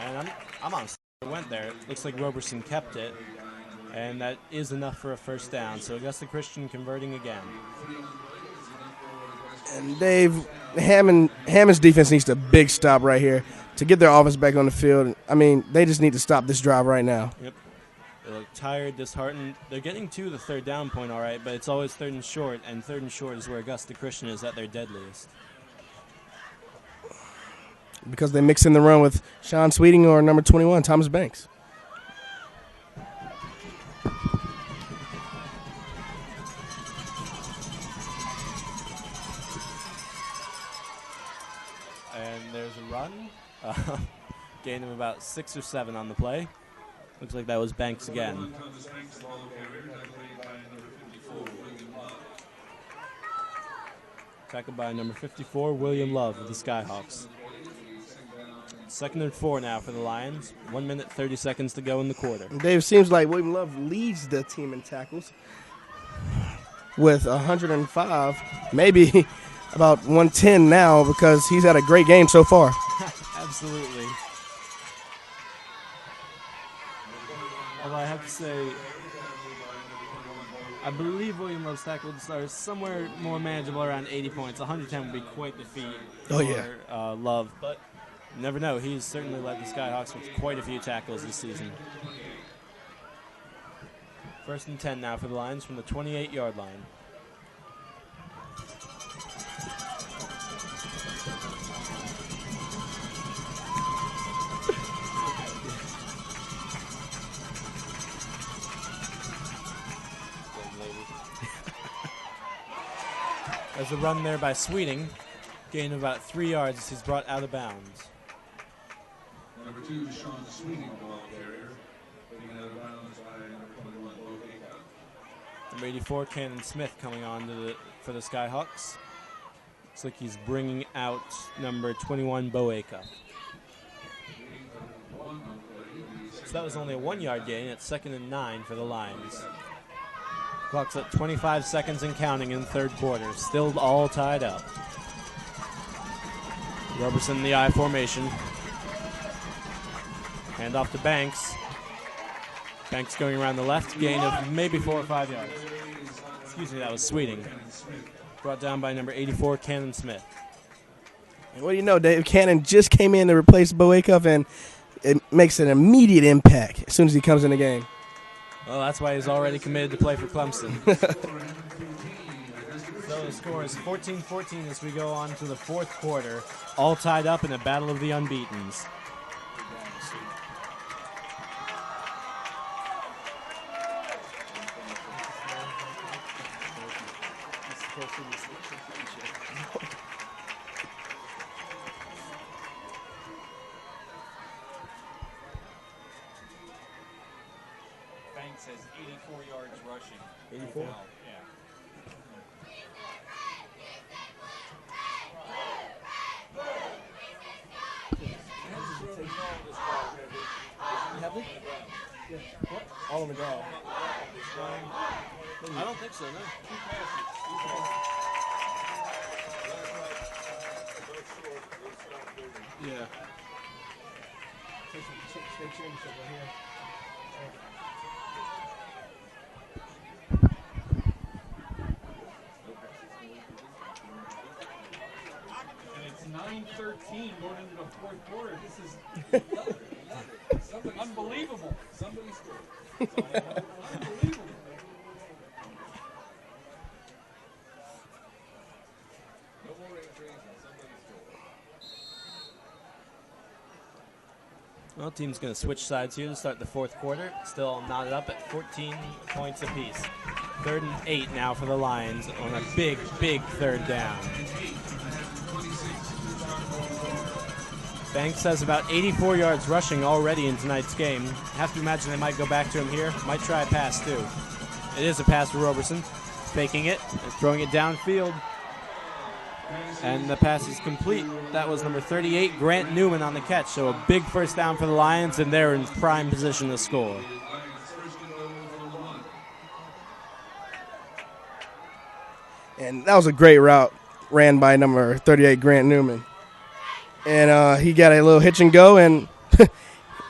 And I'm on. It went there. It looks like Roberson kept it, and that is enough for a first down. So Augusta Christian converting again. And Dave, Hammond's defense needs a big stop right here to get their offense back on the field. I mean, they just need to stop this drive right now. Yep. They look tired, disheartened. They're getting to the third down point, all right, but it's always 3rd and short, and 3rd and short is where Augusta Christian is at their deadliest. Because they mix in the run with Sean Sweeting or number 21, Thomas Banks. And there's a run. Gain of about 6 or 7 on the play. Looks like that was Banks again. Tackled by number 54, William Love of the Skyhawks. 2nd and 4 now for the Lions. 1 minute, 30 seconds to go in the quarter. Dave, seems like William Love leads the team in tackles with 105, maybe about 110 now because he's had a great game so far. Absolutely. Although I have to say, I believe William Love's tackles are somewhere more manageable, around 80 points. 110 would be quite the feat for Love, but you never know. He's certainly led the Skyhawks with quite a few tackles this season. 1st and 10 now for the Lions from the 28-yard line. There's a run there by Sweeting. Gain of about 3 yards as he's brought out of bounds. Number 2, Sean Sweeting, the ball carrier. Taken out of bounds by number 21, Bo Acuff. Number 84, Cannon Smith coming on for the Skyhawks. Looks like he's bringing out number 21, Bo Acuff. So that was only a 1-yard gain at 2nd and 9 for the Lions. Clock's at 25 seconds and counting in the third quarter. Still all tied up. Roberson in the I formation. Hand off to Banks. Banks going around the left. Gain of maybe 4 or 5 yards. Excuse me, that was Sweeting. Brought down by number 84, Cannon Smith. And what do you know, Dave? Cannon just came in to replace Bo Acuff, and it makes an immediate impact as soon as he comes in the game. Well, that's why he's already committed to play for Clemson. So the score is 14-14 as we go on to the fourth quarter. All tied up in a battle of the unbeatens. Banks has 84 yards rushing. 84? Yeah. Have they? Yeah. What? All on the ground. I don't think so, no. Yeah. Stay tuned right here. And it's 9:13 going into the fourth quarter. This is unbelievable. Somebody scored. Unbelievable. Well, team's going to switch sides here to start the fourth quarter. Still knotted up at 14 points apiece. 3rd and 8 now for the Lions on a big, big third down. Banks has about 84 yards rushing already in tonight's game. Have to imagine they might go back to him here. Might try a pass, too. It is a pass for Roberson. Faking it and throwing it downfield. And the pass is complete. That was number 38, Grant Newman, on the catch. So a big first down for the Lions, and they're in prime position to score. And that was a great route ran by number 38, Grant Newman. And he got a little hitch and go, and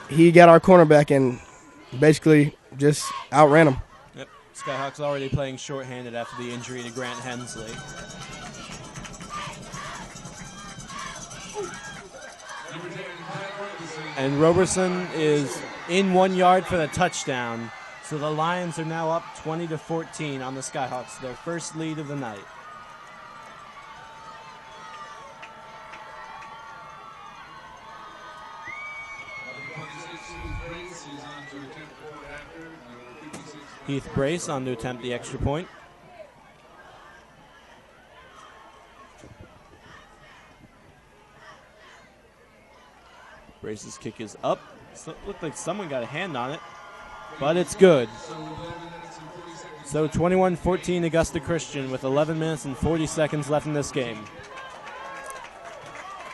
he got our cornerback and basically just outran him. Yep. Skyhawks already playing shorthanded after the injury to Grant Hensley. And Roberson is in 1 yard for the touchdown. So the Lions are now up 20-14 on the Skyhawks, their first lead of the night. Heath Brace on to attempt the extra point. Brace's kick is up. Looked like someone got a hand on it, but it's good. So 21-14 Augusta Christian with 11 minutes and 40 seconds left in this game.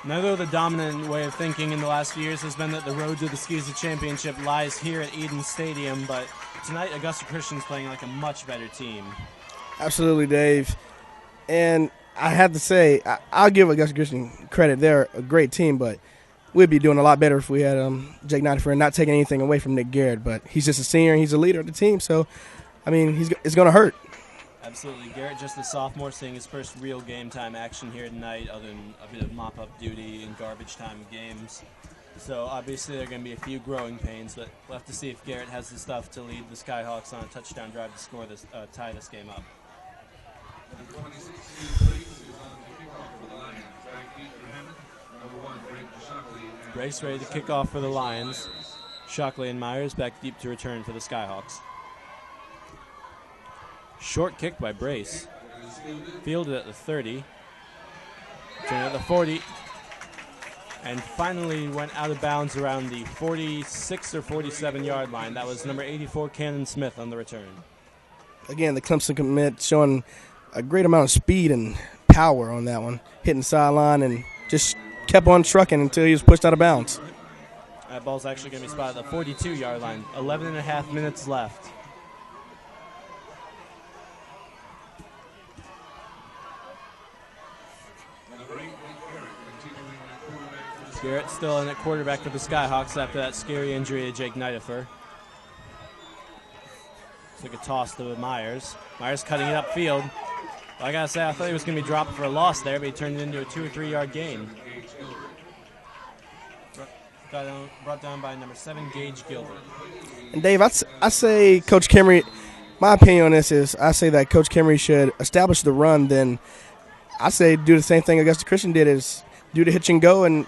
Now, though, the dominant way of thinking in the last few years has been that the road to the SCISA championship lies here at Eden Stadium, but tonight Augusta Christian's playing like a much better team. Absolutely, Dave. And I have to say, I'll give Augusta Christian credit. They're a great team, but we'd be doing a lot better if we had Jake Nidifer and not taking anything away from Nick Garrett. But he's just a senior and he's a leader of the team, so, I mean, it's going to hurt. Absolutely. Garrett, just a sophomore, seeing his first real game time action here tonight, other than a bit of mop-up duty in garbage time games. So obviously there are going to be a few growing pains, but we'll have to see if Garrett has the stuff to lead the Skyhawks on a touchdown drive to score this, tie this game up. Brace ready to kick off for the Lions. Shockley and Myers back deep to return for the Skyhawks. Short kick by Brace. Fielded at the 30. Turned at the 40. And finally went out of bounds around the 46 or 47 yard line. That was number 84, Cannon Smith, on the return. Again, the Clemson commit showing a great amount of speed and power on that one. Hitting the sideline and just kept on trucking until he was pushed out of bounds. That ball's actually going to be spotted at the 42 yard line. 11 and a half minutes left. Garrett still in at quarterback for the Skyhawks after that scary injury to Jake Nidifer. It's like a toss to Myers. Myers cutting it upfield. Well, I gotta say, I thought he was gonna be dropped for a loss there, but he turned it into a 2 or 3 yard gain. Brought down by number 7, Gage Gilbert. And Dave, I say Coach Kimry, my opinion on this is I say that Coach Kimry should establish the run, then I say do the same thing Augusta Christian did, is do the hitch and go and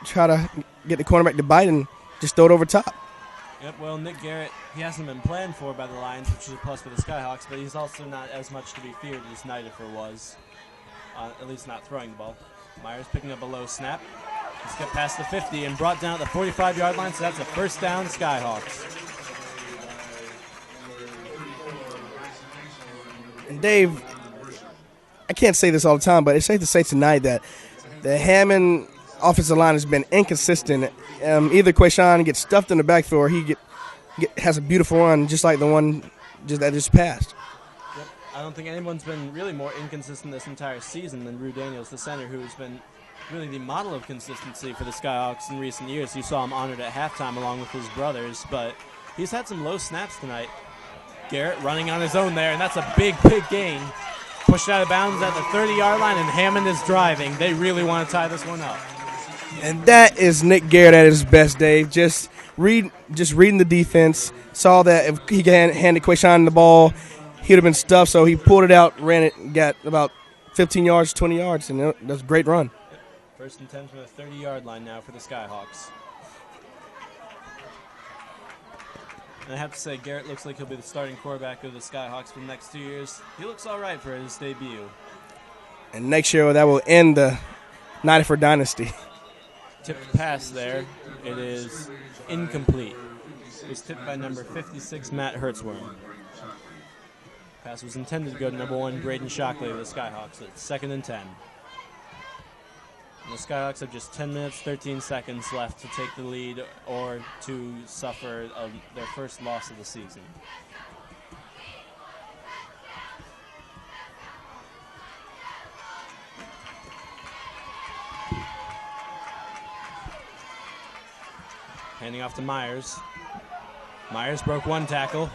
try to get the cornerback to bite and just throw it over top. Yep, well, Nick Garrett, he hasn't been planned for by the Lions, which is a plus for the Skyhawks, but he's also not as much to be feared as Nidifer was, at least not throwing the ball. Myers picking up a low snap. He's got past the 50 and brought down at the 45 yard line, so that's a first down, Skyhawks. And Dave, I can't say this all the time, but it's safe to say tonight that the Hammond offensive line has been inconsistent. Either Quayshawn gets stuffed in the backfield or he has a beautiful run just like the one that just passed. Yep. I don't think anyone's been really more inconsistent this entire season than Rue Daniels, the center, who's been really the model of consistency for the Skyhawks in recent years. You saw him honored at halftime along with his brothers, but he's had some low snaps tonight. Garrett running on his own there, and that's a big, big gain. Pushed out of bounds at the 30-yard line, and Hammond is driving. They really want to tie this one up. And that is Nick Garrett at his best, Dave. Just reading the defense. Saw that if he handed Quayshawn the ball, he'd have been stuffed. So he pulled it out, ran it, got about 15 yards, 20 yards, and that was a great run. First and 10 from the 30-yard line now for the Skyhawks. And I have to say, Garrett looks like he'll be the starting quarterback of the Skyhawks for the next 2 years. He looks all right for his debut. And next year, that will end the 94 dynasty. Tipped pass there. It is incomplete. It was tipped by number 56, Matt Hertzworm. Pass was intended to go to number 1, Braden Shockley of the Skyhawks. It's 2nd and 10. And the Skyhawks have just 10 minutes, 13 seconds left to take the lead or to suffer their first loss of the season. Handing off to Myers. Myers broke one tackle.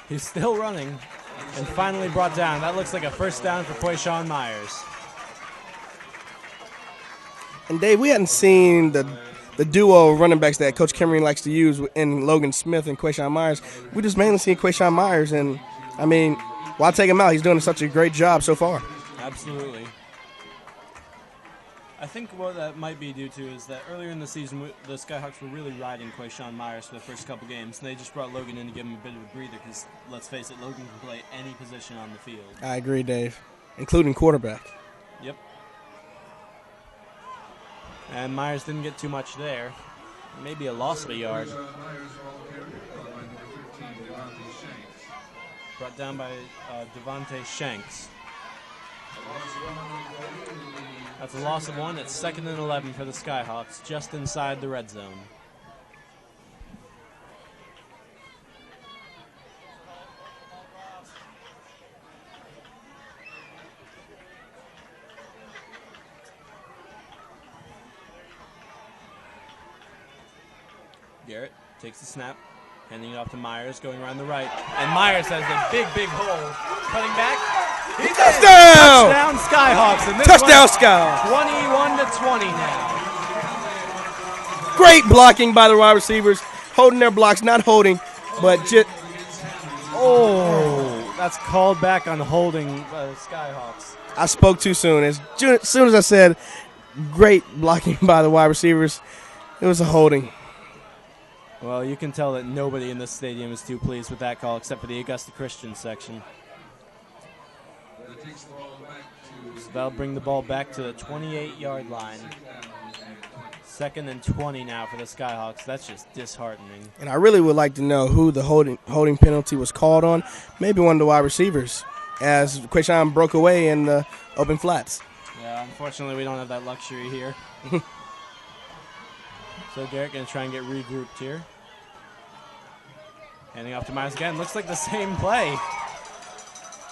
He's still running and finally brought down. That looks like a first down for Quayshawn Myers. And Dave, we hadn't seen the duo of running backs that Coach Cameron likes to use in Logan Smith and Quayshawn Myers. We just mainly seen Quayshawn Myers, and I mean, why take him out? He's doing such a great job so far. Absolutely. I think what that might be due to is that earlier in the season, the Skyhawks were really riding Quayshawn Myers for the first couple games, and they just brought Logan in to give him a bit of a breather because, let's face it, Logan can play any position on the field. I agree, Dave, including quarterback. Yep. And Myers didn't get too much there. Maybe a loss of a yard. Brought down by Devontae Shanks. That's a loss of 1. It's 2nd and 11 for the Skyhawks, just inside the red zone. Garrett takes the snap, handing it off to Myers, going around the right. And Myers has a big, big hole. Cutting back. Touchdown! Touchdown Skyhawks. And this Touchdown Skyhawks. 21-20 now. Great blocking by the wide receivers, holding their blocks, not holding, but just. Oh, that's called back on holding by the Skyhawks. I spoke too soon. As soon as I said great blocking by the wide receivers, it was a holding. Well, you can tell that nobody in this stadium is too pleased with that call except for the Augusta Christian section. So that'll bring the ball back to the 28-yard line. 2nd and 20 now for the Skyhawks. That's just disheartening. And I really would like to know who the holding penalty was called on. Maybe one of the wide receivers, as Quayshawn broke away in the open flats. Yeah, unfortunately, we don't have that luxury here. So Garrett going to try and get regrouped here. Handing off to Myers again. Looks like the same play.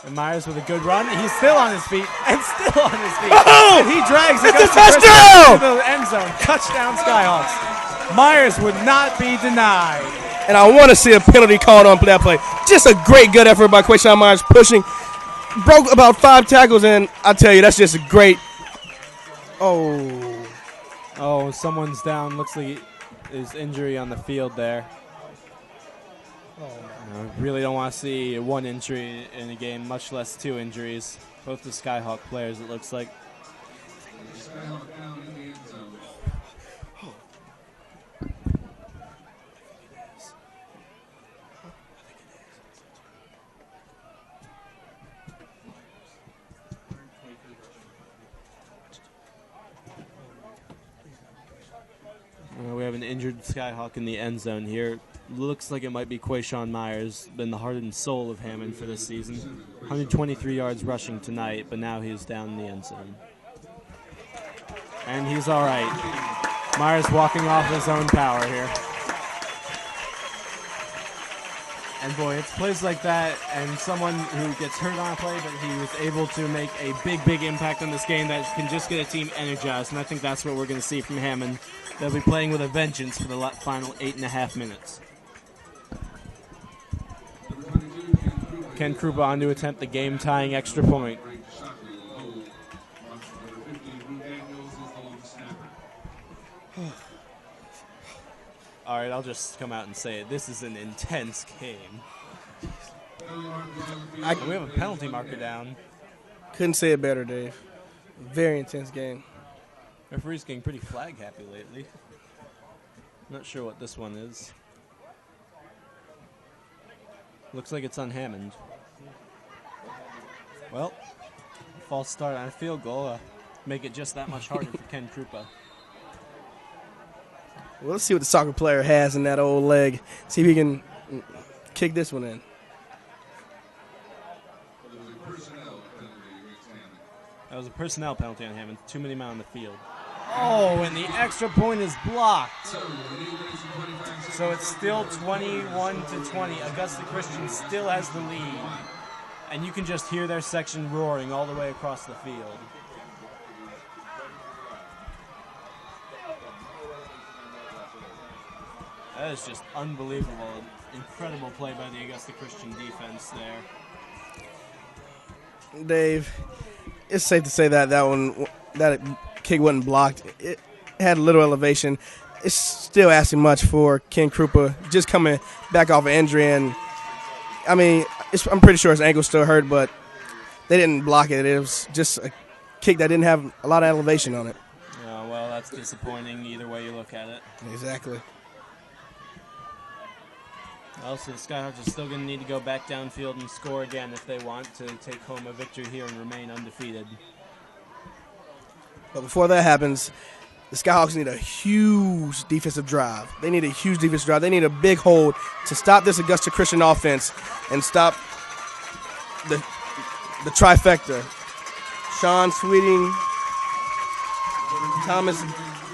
And Myers with a good run. He's still on his feet and still on his feet. Oh! And he drags It's a Augusta touchdown! Christian to the end zone. Touchdown Skyhawks. Myers would not be denied. And I want to see a penalty called on that play. Just a great, good effort by Quayshawn Myers, pushing. Broke about 5 tackles, and I tell you, that's just a great. Oh, someone's down. Looks like his injury on the field there. I really don't want to see 1 injury in a game, much less 2 injuries. Both the Skyhawk players, it looks like. We have an injured Skyhawk in the end zone here. Looks like it might be Quayshawn Myers, been the heart and soul of Hammond for this season. 123 yards rushing tonight, but now he's down in the end zone. And he's all right. Myers walking off his own power here. And boy, it's plays like that and someone who gets hurt on a play, but he was able to make a big, big impact on this game that can just get a team energized. And I think that's what we're going to see from Hammond. They'll be playing with a vengeance for the final 8.5 minutes. Ken Krupa on to attempt the game-tying extra point. All right, I'll just come out and say it. This is an intense game. We have a penalty marker down. Couldn't say it better, Dave. Very intense game. Referee's getting pretty flag happy lately. Not sure what this one is. Looks like it's on Hammond. Well, false start on a field goal. Make it just that much harder for Ken Krupa. Well, let's see what the soccer player has in that old leg. See if he can kick this one in. That was a personnel penalty on Hammond. Too many men on the field. Oh, and the extra point is blocked. So it's still 21-20. Augusta Christian still has the lead. And you can just hear their section roaring all the way across the field. That is just unbelievable. Incredible play by the Augusta Christian defense there. Dave, it's safe to say that that kick wasn't blocked. It had a little elevation. It's still asking much for Ken Krupa, just coming back off an injury. And, I mean, I'm pretty sure his ankle's still hurt, but they didn't block it. It was just a kick that didn't have a lot of elevation on it. Oh, well, that's disappointing either way you look at it. Exactly. Also, the Skyhawks are still going to need to go back downfield and score again if they want to take home a victory here and remain undefeated. But before that happens, the Skyhawks need a huge defensive drive. They need a huge defensive drive. They need a big hold to stop this Augusta Christian offense and stop the trifecta. Sean Sweeting,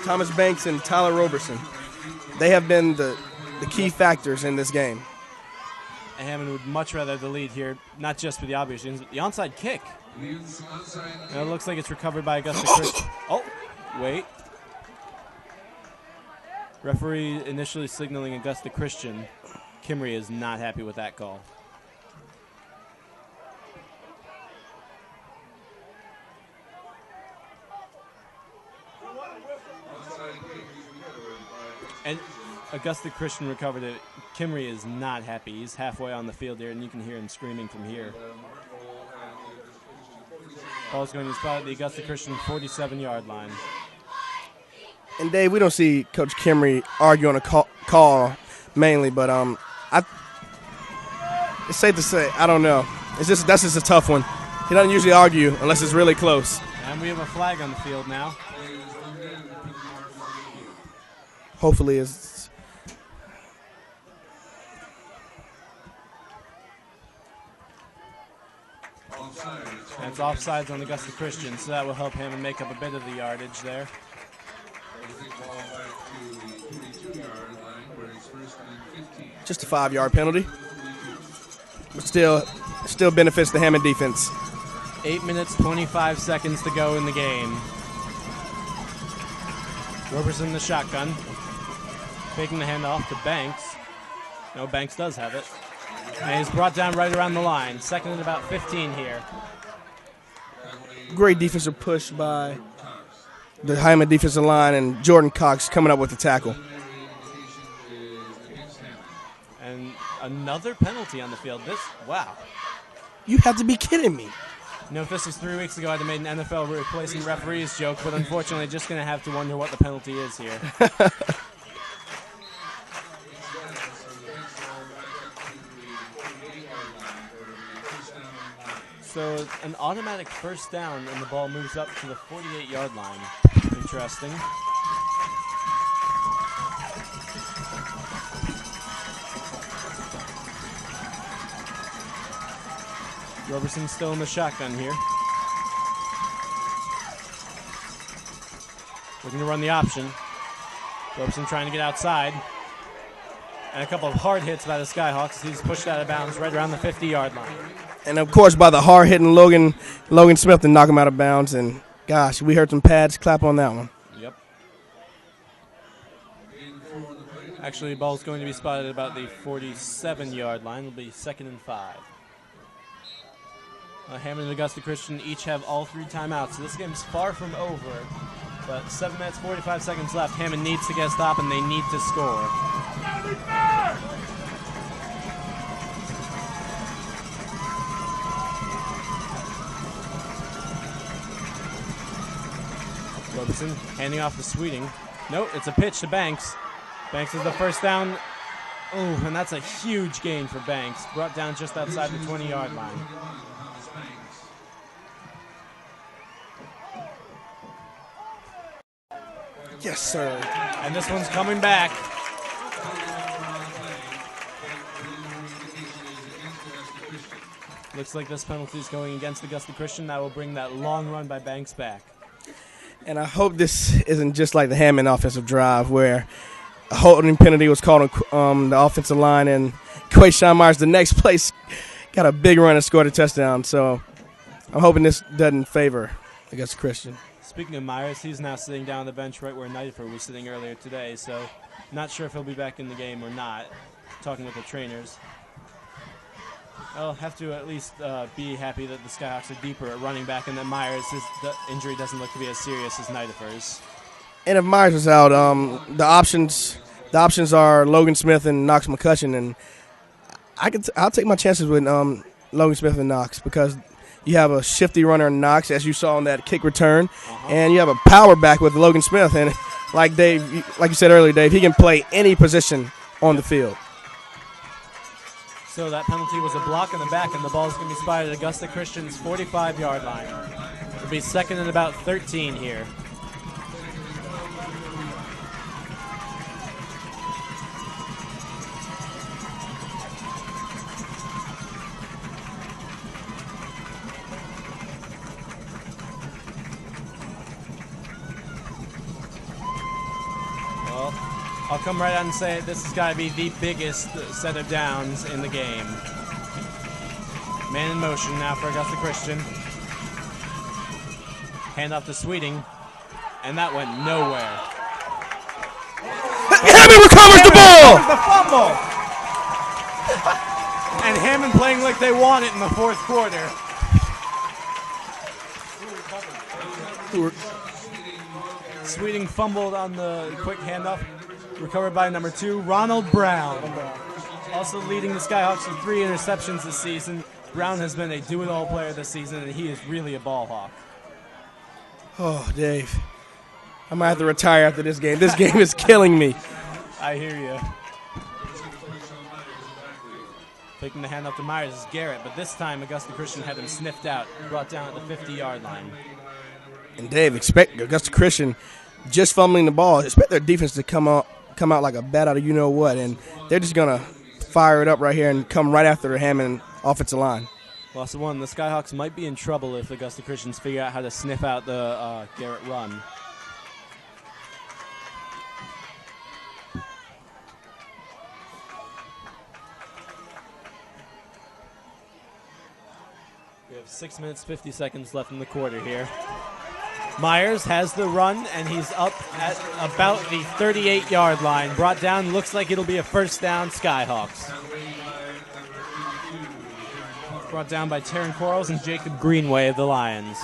Thomas Banks, and Tyler Roberson. They have been the key factors in this game. Hammond would much rather have the lead here, not just for the obvious reasons, but the onside kick. And it looks like it's recovered by Augusta Christian. Oh, wait. Referee initially signaling Augusta Christian. Kimry is not happy with that call. And Augusta Christian recovered it. Kimry is not happy. He's halfway on the field here, and you can hear him screaming from here. Ball's going to be spotted at the Augusta Christian 47-yard line. And Dave, we don't see Coach Kimry argue on a call mainly, but it's safe to say, I don't know. That's just a tough one. He doesn't usually argue unless it's really close. And we have a flag on the field now. Hopefully it's... And it's offsides on Augusta Christian, so that will help him and make up a bit of the yardage there. Just a 5-yard penalty. But still benefits the Hammond defense. 8 minutes, 25 seconds to go in the game. Roberson the shotgun. Taking the handoff to Banks. No, Banks does have it. And he's brought down right around the line. Second and about 15 here. Great defensive push by the Hammond defensive line, and Jordan Cox coming up with the tackle. And another penalty on the field. Wow. You have to be kidding me. You know, if this was 3 weeks ago, I'd have made an NFL replacing referees joke, but unfortunately, just going to have to wonder what the penalty is here. So an automatic first down, and the ball moves up to the 48-yard line. Interesting. Roberson still in the shotgun here. Looking to run the option. Roberson trying to get outside. And a couple of hard hits by the Skyhawks. He's pushed out of bounds right around the 50-yard line. And, of course, by the hard-hitting Logan Smith to knock him out of bounds. And, gosh, we heard some pads clap on that one. Yep. Actually, the ball's going to be spotted at about the 47-yard line. It'll be 2nd and 5. Hammond and Augusta Christian each have all 3 timeouts, so this game's far from over. But 7 minutes, 45 seconds left. Hammond needs to get a stop, and they need to score. Roberson handing off to Sweeting. Nope, it's a pitch to Banks. Banks is the first down Oh, and that's a huge gain for Banks. Brought down just outside the 20-yard line. Yes, sir. And this one's coming back. Looks like this penalty is going against Augusta Christian. That will bring that long run by Banks back. And I hope this isn't just like the Hammond offensive drive where a holding penalty was called on the offensive line, and Quayshawn Myers, the next place, got a big run and scored a touchdown. So I'm hoping this doesn't favor Augusta Christian. Speaking of Myers, he's now sitting down on the bench right where Nightford was sitting earlier today, so not sure if he'll be back in the game or not. Talking with the trainers. I'll have to at least be happy that the Skyhawks are deeper at running back and that Myers' injury doesn't look to be as serious as Nightford's. And if Myers is out, the options are Logan Smith and Knox McCutcheon, and I'll take my chances with Logan Smith and Knox because you have a shifty runner in Knox, as you saw on that kick return, and you have a power back with Logan Smith. And like you said earlier, Dave, he can play any position on the field. So that penalty was a block in the back, and the ball is going to be spotted at Augusta Christian's 45-yard line. It'll be second and about 13 here. I'll come right out and say this has got to be the biggest set of downs in the game. Man in motion now for Augusta Christian. Hand off to Sweeting, and that went nowhere. Hammond recovers the ball! The fumble! And Hammond playing like they want it in the fourth quarter. Sweeting fumbled on the quick handoff. Recovered by number 2, Ronald Brown. Also leading the Skyhawks with 3 interceptions this season. Brown has been a do-it-all player this season, and he is really a ball hawk. Oh, Dave. I might have to retire after this game. This game is killing me. I hear you. Taking the hand up to Myers is Garrett, but this time Augusta Christian had him sniffed out, brought down at the 50-yard line. And Dave, expect Augusta Christian just fumbling the ball. Expect their defense to come out like a bat out of you-know-what, and they're just going to fire it up right here and come right after the Hammond offensive line. Loss of one. The Skyhawks might be in trouble if Augusta Christians figure out how to sniff out the Garrett run. We have 6 minutes, 50 seconds left in the quarter here. Myers has the run, and he's up at about the 38-yard line. Brought down, looks like it'll be a first down, Skyhawks. Brought down by Taryn Quarles and Jacob Greenway of the Lions.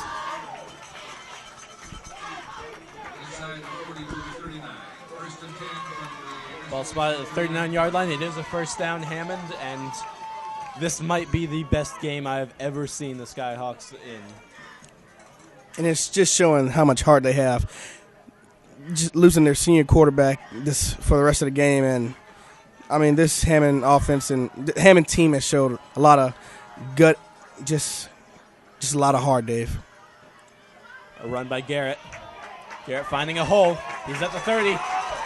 Ball spotted at the 39-yard line. It is a first down, Hammond, and this might be the best game I've ever seen the Skyhawks in. And it's just showing how much heart they have. Just losing their senior quarterback for the rest of the game. And, I mean, this Hammond offense and the Hammond team has showed a lot of gut, just a lot of heart, Dave. A run by Garrett. Garrett finding a hole. He's at the 30,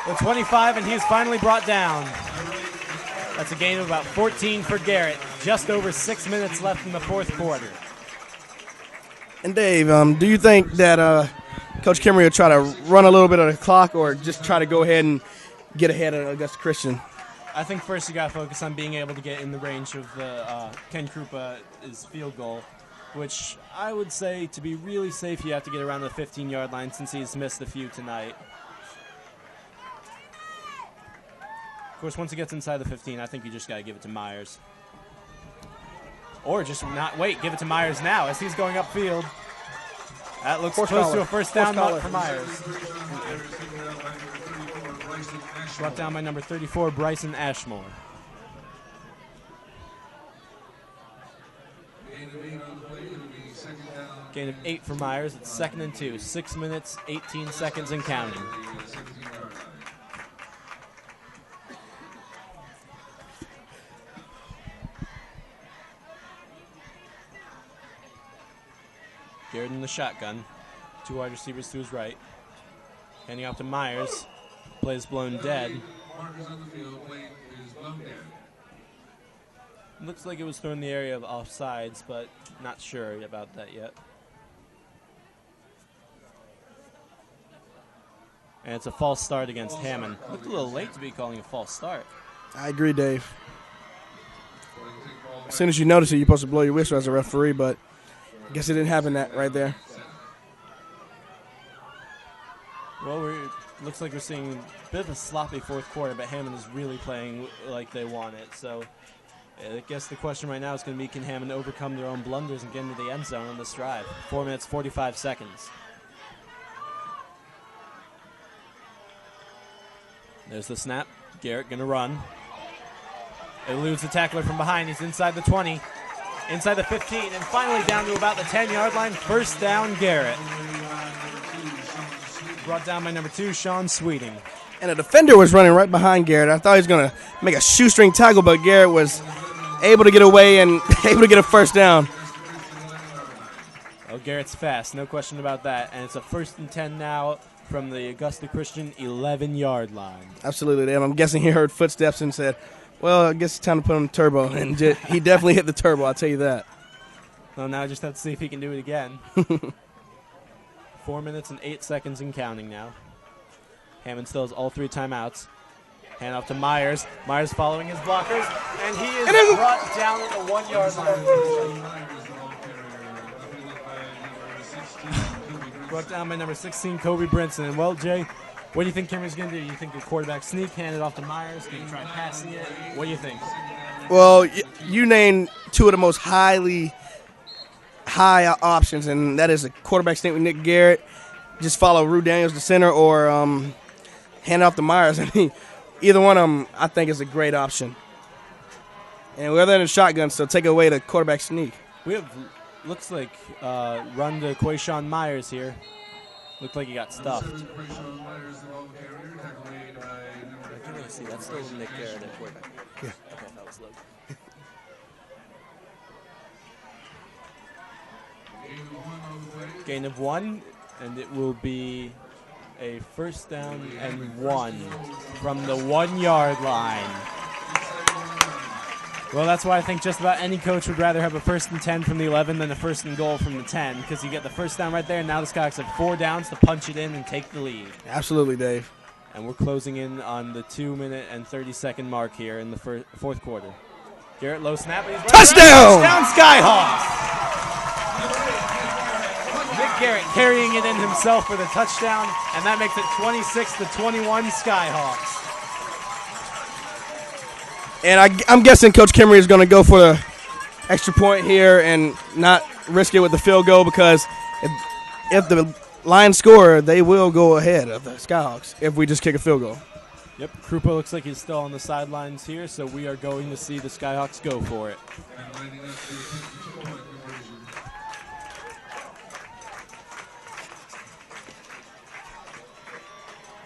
the 25, and he's finally brought down. That's a gain of about 14 for Garrett. Just over 6 minutes left in the fourth quarter. And Dave, do you think that Coach Kimmery will try to run a little bit of the clock or just try to go ahead and get ahead of Augusta Christian? I think first you got to focus on being able to get in the range of the Ken Krupa's field goal, which I would say to be really safe you have to get around the 15-yard line since he's missed a few tonight. Of course, once he gets inside the 15, I think you just got to give it to Myers. Or just not wait, give it to Myers now as he's going upfield. That looks close to a first down for Myers. Brought down by number 34, Bryson Ashmore. Gain of 8 for Myers. It's 2nd and 2. 6 minutes, 18 seconds and counting. Garrett in the shotgun. 2 wide receivers to his right. Handing off to Myers. Play is blown dead. Markers on the field. Play is blown dead. Looks like it was thrown in the area of offsides, but not sure about that yet. And it's a false start against Hammond. Looked a little late to be calling a false start. I agree, Dave. As soon as you notice it, you're supposed to blow your whistle as a referee, but I guess it didn't happen that right there. Well, looks like we're seeing a bit of a sloppy fourth quarter, but Hammond is really playing like they want it. So I guess the question right now is going to be, can Hammond overcome their own blunders and get into the end zone on this drive? 4 minutes, 45 seconds. There's the snap. Garrett going to run. Eludes the tackler from behind. He's inside the 20, inside the 15, and finally down to about the 10-yard line. First down, Garrett. Brought down by number 2, Sean Sweeting. And a defender was running right behind Garrett. I thought he was going to make a shoestring tackle, but Garrett was able to get away and able to get a first down. Oh, Garrett's fast, no question about that. And it's a 1st and 10 now from the Augusta Christian 11-yard line. Absolutely, Dave. I'm guessing he heard footsteps and said, well, I guess it's time to put on the turbo. And he definitely hit the turbo, I'll tell you that. Well, now I just have to see if he can do it again. 4 minutes and 8 seconds and counting now. Hammond still has all 3 timeouts. Hand off to Myers. Myers following his blockers, and he is brought down at the 1-yard line. Brought down by number 16, Kobe Brinson. And, well, Jay, what do you think Cameron's going to do? Do you think the quarterback sneak, hand it off to Myers? Going to try passing it? What do you think? Well, you named 2 of the most high options, and that is a quarterback sneak with Nick Garrett. Just follow Rue Daniels to center, or hand it off to Myers. I mean, either one of them, I think, is a great option. And we're in a shotgun, so take away the quarterback sneak. We have, looks like, run to Quayshawn Myers here. Looked like he got stuffed. Quayshawn Myers, the ball carrier, tackled away by I can really see that's still Nick Garrett at quarterback. Yeah. Okay, that was low. Gain of 1, and it will be a 1st down and 1 from the 1-yard line. Well, that's why I think just about any coach would rather have a 1st and 10 from the 11 than a 1st and goal from the 10, because you get the first down right there, and now the Skyhawks have 4 downs to punch it in and take the lead. Absolutely, Dave. And we're closing in on the 2-minute and 30-second mark here in the fourth quarter. Garrett, low snap. And he's Touchdown! Touchdown, Skyhawks! Nick Garrett carrying it in himself for the touchdown, and that makes it 26-21 Skyhawks. And I'm guessing Coach Kimmery is going to go for the extra point here and not risk it with the field goal, because if the Lions score, they will go ahead of the Skyhawks if we just kick a field goal. Yep, Krupa looks like he's still on the sidelines here, so we are going to see the Skyhawks go for it.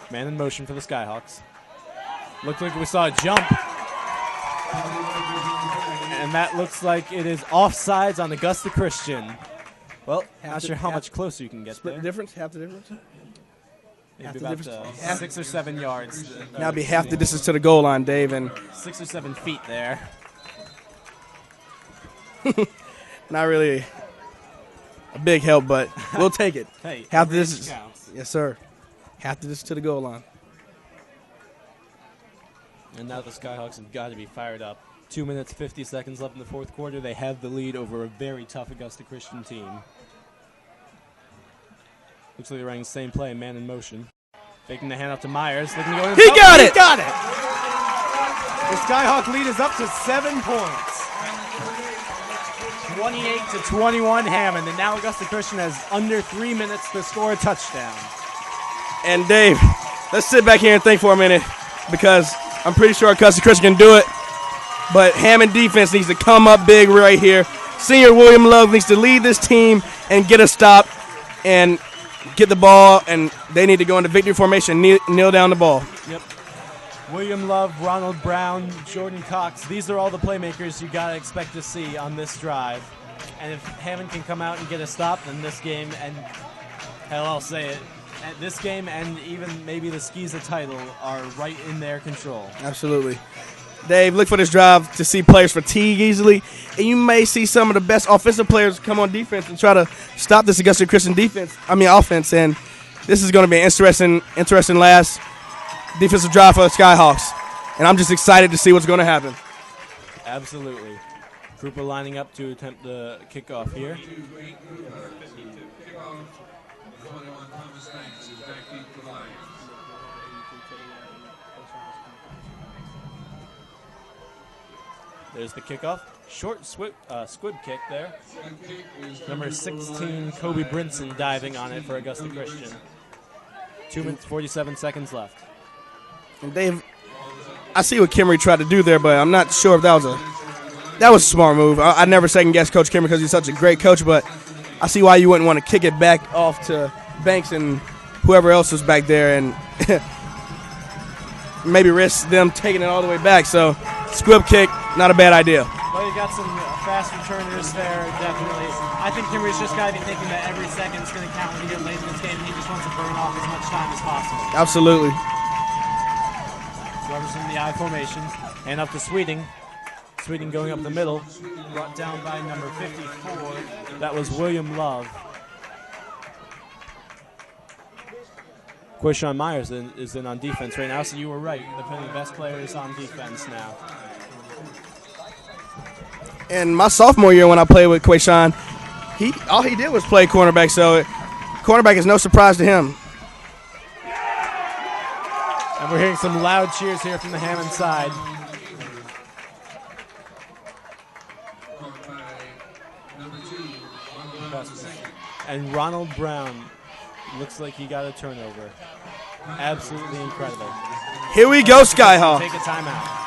Man in motion for the Skyhawks. Looked like we saw a jump. And that looks like it is offsides on Augusta Christian. Well, not sure how much closer you can get Split there. the difference? Half the difference? Maybe half the about difference. 6 or 7 yards. Now it'll be half the distance to the goal line, Dave, and 6 or 7 feet there. not really a big help, but we'll take it. Hey, Half the every inch distance. counts. Yes, sir. Half the distance to the goal line. And now the Skyhawks have got to be fired up. 2 minutes, 50 seconds left in the fourth quarter. They have the lead over a very tough Augusta Christian team. Looks like they're running the same play, man in motion. Faking the handoff to Myers. Looking to go in. He got it! He got it! The Skyhawk lead is up to 7 points. 28-21 Hammond. And now Augusta Christian has under 3 minutes to score a touchdown. And Dave, let's sit back here and think for a minute, because I'm pretty sure Augusta Christian can do it. But Hammond defense needs to come up big right here. Senior William Love needs to lead this team and get a stop and get the ball, and they need to go into victory formation, kneel down the ball. Yep. William Love, Ronald Brown, Jordan Cox. These are all the playmakers you got to expect to see on this drive. And if Hammond can come out and get a stop, then this game, and hell, I'll say it, at this game and even maybe the Skeeza title are right in their control. Absolutely. Dave, look for this drive to see players fatigue easily, and you may see some of the best offensive players come on defense and try to stop this Augusta Christian offense, and this is going to be an interesting last defensive drive for the Skyhawks, and I'm just excited to see what's going to happen. Absolutely. Krupa lining up to attempt the kickoff here. There's the kickoff. Short squib kick there. Number 16, Kobe Brinson, diving on it for Augusta Christian. 2 minutes, 47 seconds left. And Dave, I see what Kimmery tried to do there, but I'm not sure if that was a smart move. I never second-guess Coach Kimmery because he's such a great coach, but I see why you wouldn't want to kick it back off to Banks and whoever else was back there and maybe risk them taking it all the way back. So squib kick, not a bad idea. Well, you got some fast returners there, definitely. I think Kimmery's just got to be thinking that every second is going to count when you get late in this game, and he just wants to burn off as much time as possible. Absolutely. Robertson in the I formation, and up to Sweeting. Sweeting going up the middle, brought down by number 54. That was William Love. Quishon Myers is in on defense right now, so you were right. The best player is on defense now. And my sophomore year when I played with Quishon, all he did was play cornerback, so cornerback is no surprise to him. And we're hearing some loud cheers here from the Hammond side. And Ronald Brown looks like he got a turnover. Absolutely incredible. Here we go, Skyhawk. Take a timeout.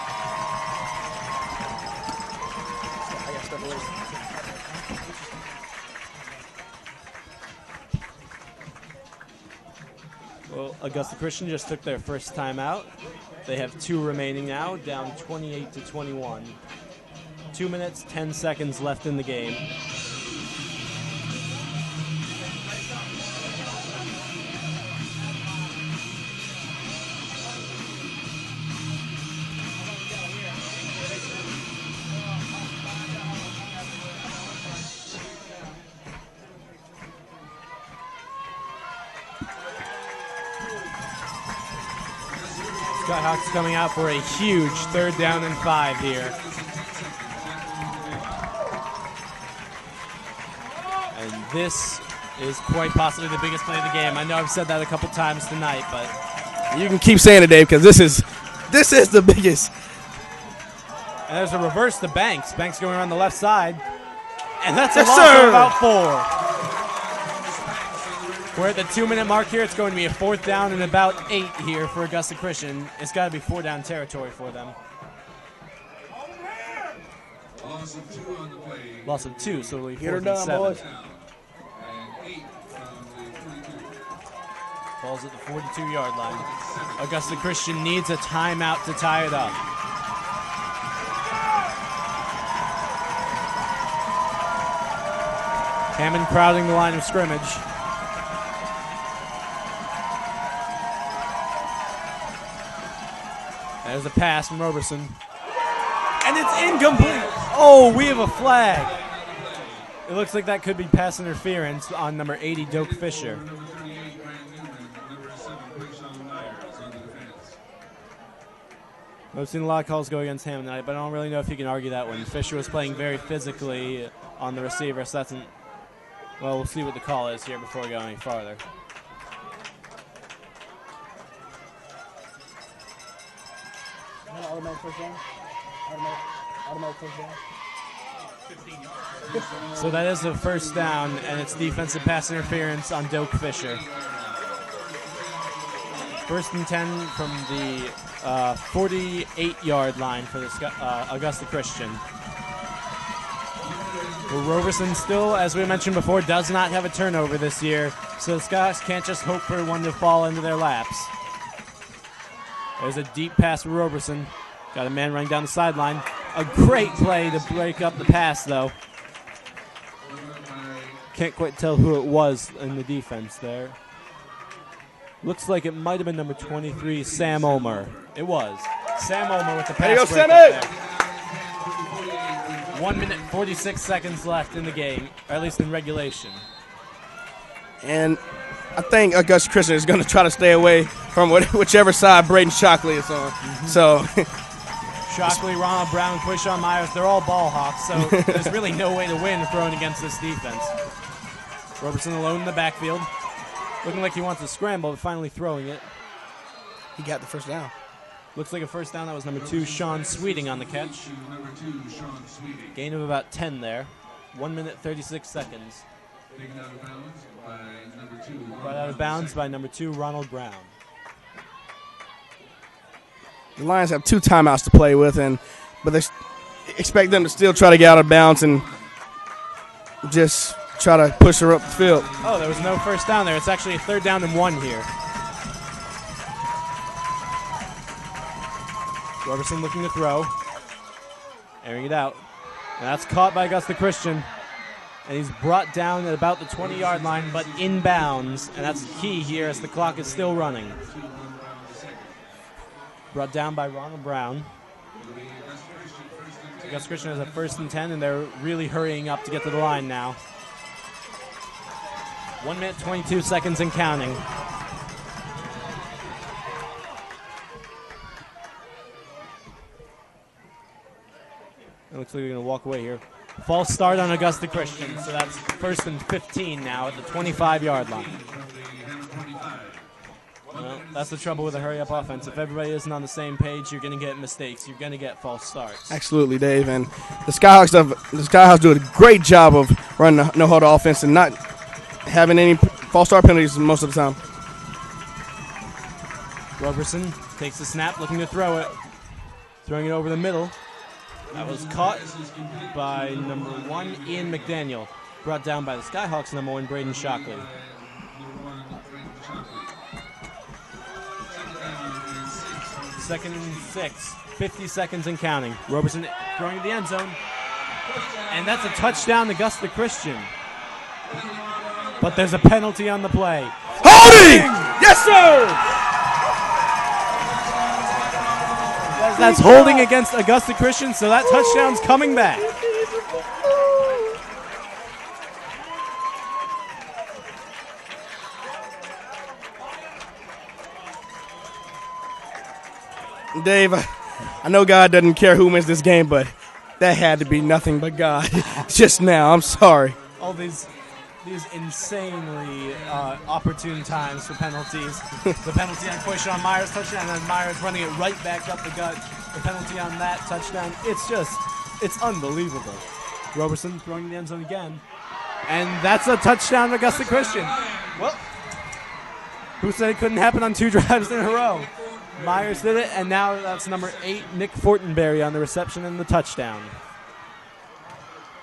Well, Augusta Christian just took their first timeout. They have 2 remaining now, down 28-21. 2 minutes, 10 seconds left in the game. Skyhawks coming out for a huge 3rd down and 5 here. And this is quite possibly the biggest play of the game. I know I've said that a couple times tonight, but you can keep saying it, Dave, because this is the biggest. And there's a reverse to Banks. Banks going around the left side. And that's a Yes, loss sir. of about 4. We're at the 2-minute mark here. It's going to be a 4th down and about 8 here for Augusta Christian. It's got to be 4-down territory for them. Loss of 2 on the play. Loss of 2, so it'll be Get her 4th and done, 7. boys. And 8 from the 42. Ball's at the 42-yard line. Augusta Christian needs a timeout to tie it up. Hammond crowding the line of scrimmage. There's a pass from Roberson. And it's incomplete. Oh, we have a flag. It looks like that could be pass interference on number 80, Doak Fisher. Number 38, Brian Newman. Number 7, Quishon Myers on the defense. I've seen a lot of calls go against Hammond tonight, but I don't really know if you can argue that one. Fisher was playing very physically on the receiver, so that's an... Well, we'll see what the call is here before we go any farther. Automatic first down? Automatic first down? So that is the first down, and it's defensive pass interference on Doak Fisher. 1st and 10 from the 48-yard line for the Augusta Christian. Well, Roberson still, as we mentioned before, does not have a turnover this year, so the Skyhawks can't just hope for one to fall into their laps. There's a deep pass for Roberson. Got a man running down the sideline. A great play to break up the pass, though. Can't quite tell who it was in the defense there. Looks like it might have been number 23, Sam Omer. It was. Sam Omer with the There you pass go, breakup Sammy! there. 1 minute, 46 seconds left in the game, or at least in regulation. And I think Augusta Christian is going to try to stay away from whichever side Braden Shockley is on. So Shockley, Ronald Brown, Quishon Myers, they're all ball hawks, so there's really no way to win throwing against this defense. Roberson alone in the backfield. Looking like he wants to scramble, but finally throwing it. he got the first down. Looks like a first down. That was number 2, Sean Sweeting on the catch. Gain of about 10 there. 1 minute, 36 seconds. Taken out of bounds by number 2. Brought out of bounds by number 2, Ronald Brown. The Lions have 2 timeouts to play with, but they expect them to still try to get out of bounds and just try to push her up the field. Oh, there was no first down there. It's actually a 3rd down and 1 here. Roberson looking to throw. Airing it out. And that's caught by Augusta Christian. And he's brought down at about the 20-yard line, but inbounds. And that's key here as the clock is still running. Brought down by Ronald Brown. Augusta Christian has a 1st and 10, and they're really hurrying up to get to the line now. 1 minute, 22 seconds and counting. It looks like they're going to walk away here. False start on Augusta Christian, so that's 1st and 15 now at the 25-yard line. Well, that's the trouble with a hurry-up offense. If everybody isn't on the same page, you're going to get mistakes. You're going to get false starts. Absolutely, Dave. And the Skyhawks do a great job of running the no-huddle offense and not having any false start penalties most of the time. Roberson takes the snap, looking to throw it. Throwing it over the middle. That was caught by number 1, Ian McDaniel. Brought down by the Skyhawks, number 1, Braden Shockley. Second and 6, 50 seconds and counting. Roberson throwing to the end zone. And that's a touchdown to Augusta Christian. But there's a penalty on the play. Holding! Yes, sir! That's holding against Augusta Christian, so that touchdown's coming back. Dave, I know God doesn't care who wins this game, but that had to be nothing but God just now. I'm sorry. All these insanely opportune times for penalties. The penalty on Quishon Myers' touchdown, and then Myers running it right back up the gut. The penalty on that touchdown. It's unbelievable. Roberson throwing the end zone again. And that's a touchdown to Augusta Christian. Well, who said it couldn't happen on 2 drives in a row? Myers did it, and now that's number 8, Nick Fortenberry on the reception and the touchdown.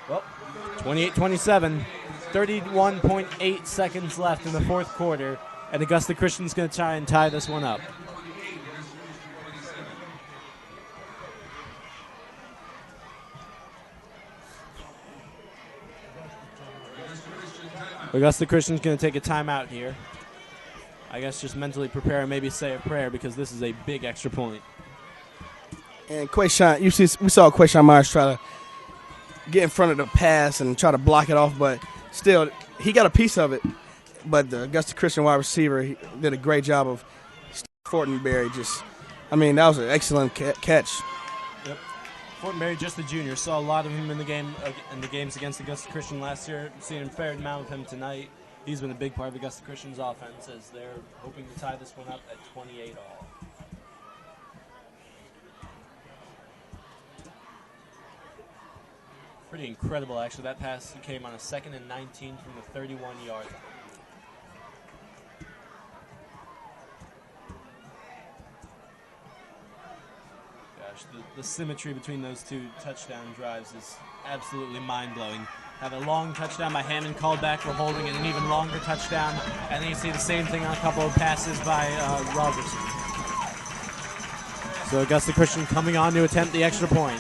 Well, 28-27. 31.8 seconds left in the 4th quarter, and Augusta Christian's going to try and tie this one up. Augusta Christian's going to take a timeout here. I guess just mentally prepare and maybe say a prayer because this is a big extra point. And Quishon, we saw Quishon Myers try to get in front of the pass and try to block it off, but still, he got a piece of it. But the Augusta Christian wide receiver, he did a great job of Fortenberry. That was an excellent catch. Yep. Fortenberry, just a junior, saw a lot of him in the games against Augusta Christian last year. Seen a fair amount of him tonight. He's been a big part of Augusta Christian's offense as they're hoping to tie this one up at 28 all. Pretty incredible, actually. That pass came on a 2nd and 19 from the 31-yard line. Gosh, the symmetry between those 2 touchdown drives is absolutely mind-blowing. Have a long touchdown by Hammond called back for holding, and an even longer touchdown. And then you see the same thing on a couple of passes by Robertson. So Augusta Christian coming on to attempt the extra point.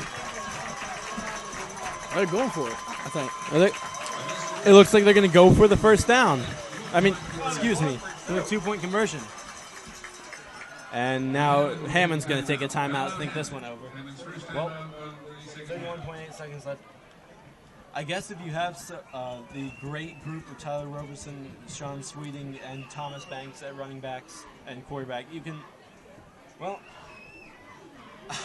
They're going for it, I think. Are they? it looks like they're going to go for the first down. Excuse me, for the 2-point conversion. And now Hammond's going to take a timeout, think this one over. Well, 31.8 seconds left. I guess if you have the great group of Tyler Roberson, Sean Sweeting, and Thomas Banks at running backs and quarterback, you can, well,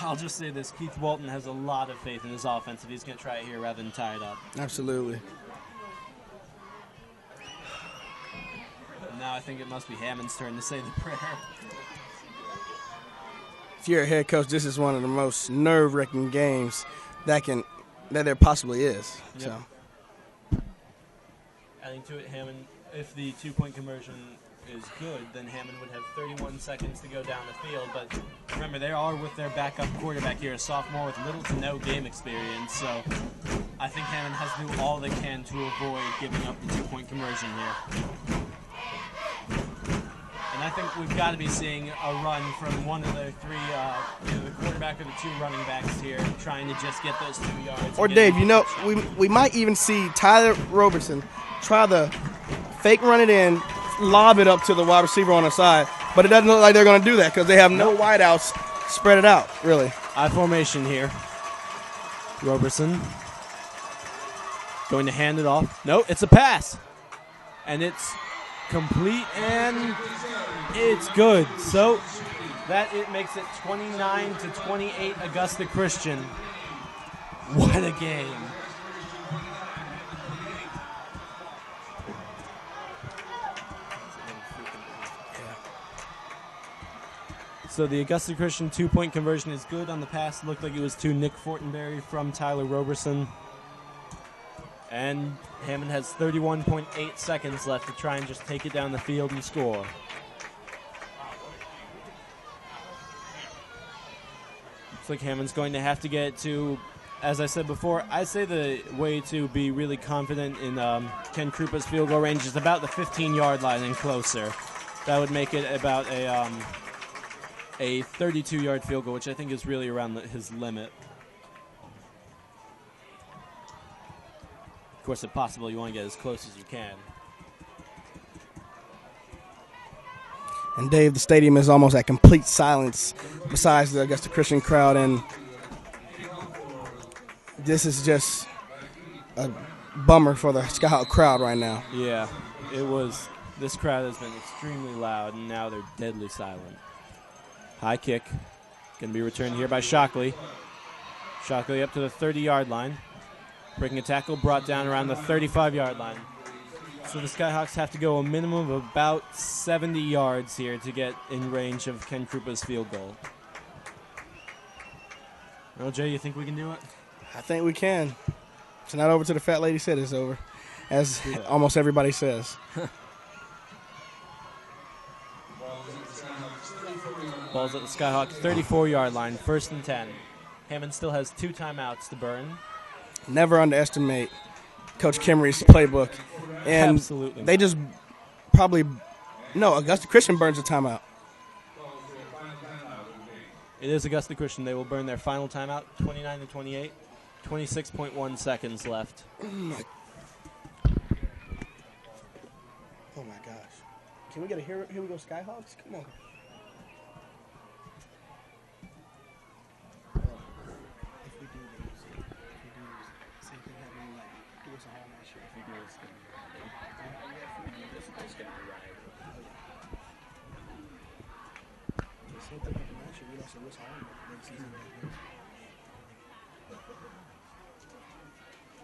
I'll just say this. Keith Walton has a lot of faith in his offense if he's going to try it here rather than tie it up. Absolutely. And now I think it must be Hammond's turn to say the prayer. If you're a head coach, this is one of the most nerve-wracking games that there possibly is. Yep. So, Adding to it, Hammond, if the 2-point conversion is good, then Hammond would have 31 seconds to go down the field. But remember, they are with their backup quarterback here, a sophomore with little to no game experience. So I think Hammond has to do all they can to avoid giving up the 2-point conversion here. And I think we've got to be seeing a run from one of the three, the quarterback or the 2 running backs here, trying to just get those 2 yards. or Dave, we might even see Tyler Roberson try the fake run it in, lob it up to the wide receiver on the side, but it doesn't look like they're going to do that because they have no wideouts spread it out, really. I formation here. Roberson going to hand it off. No, it's a pass. And it's complete and it's good. So that it makes it 29-28 Augusta Christian. What a game. So the Augusta Christian 2-point conversion is good on the pass. Looked like it was to Nick Fortenberry from Tyler Roberson. And Hammond has 31.8 seconds left to try and just take it down the field and score. Looks like Hammond's going to have to get to, as I said before, I say the way to be really confident in Ken Krupa's field goal range is about the 15-yard line and closer. That would make it about a 32-yard field goal, which I think is really around his limit. Of course, if possible, you want to get as close as you can. And Dave, the stadium is almost at complete silence besides the Augusta Christian crowd, and this is just a bummer for the Skyhawk crowd right now. Yeah, it was. This crowd has been extremely loud, and now they're deadly silent. High kick. Going to be returned here by Shockley. Shockley up to the 30-yard line. Breaking a tackle, brought down around the 35-yard line. So the Skyhawks have to go a minimum of about 70 yards here to get in range of Ken Krupa's field goal. Well, Jay, you think we can do it? I think we can. It's not over till the fat lady said it's over, as almost everybody says. Ball's at the Skyhawks 34-yard line, 1st and 10. Hammond still has 2 timeouts to burn. Never underestimate Coach Kimmery's playbook. And Absolutely. they just probably – no, Augusta Christian burns a timeout. It is Augusta Christian. They will burn their final timeout, 29-28, 26.1 seconds left. Oh, my gosh. Can we get a here we go Skyhawks? Come on.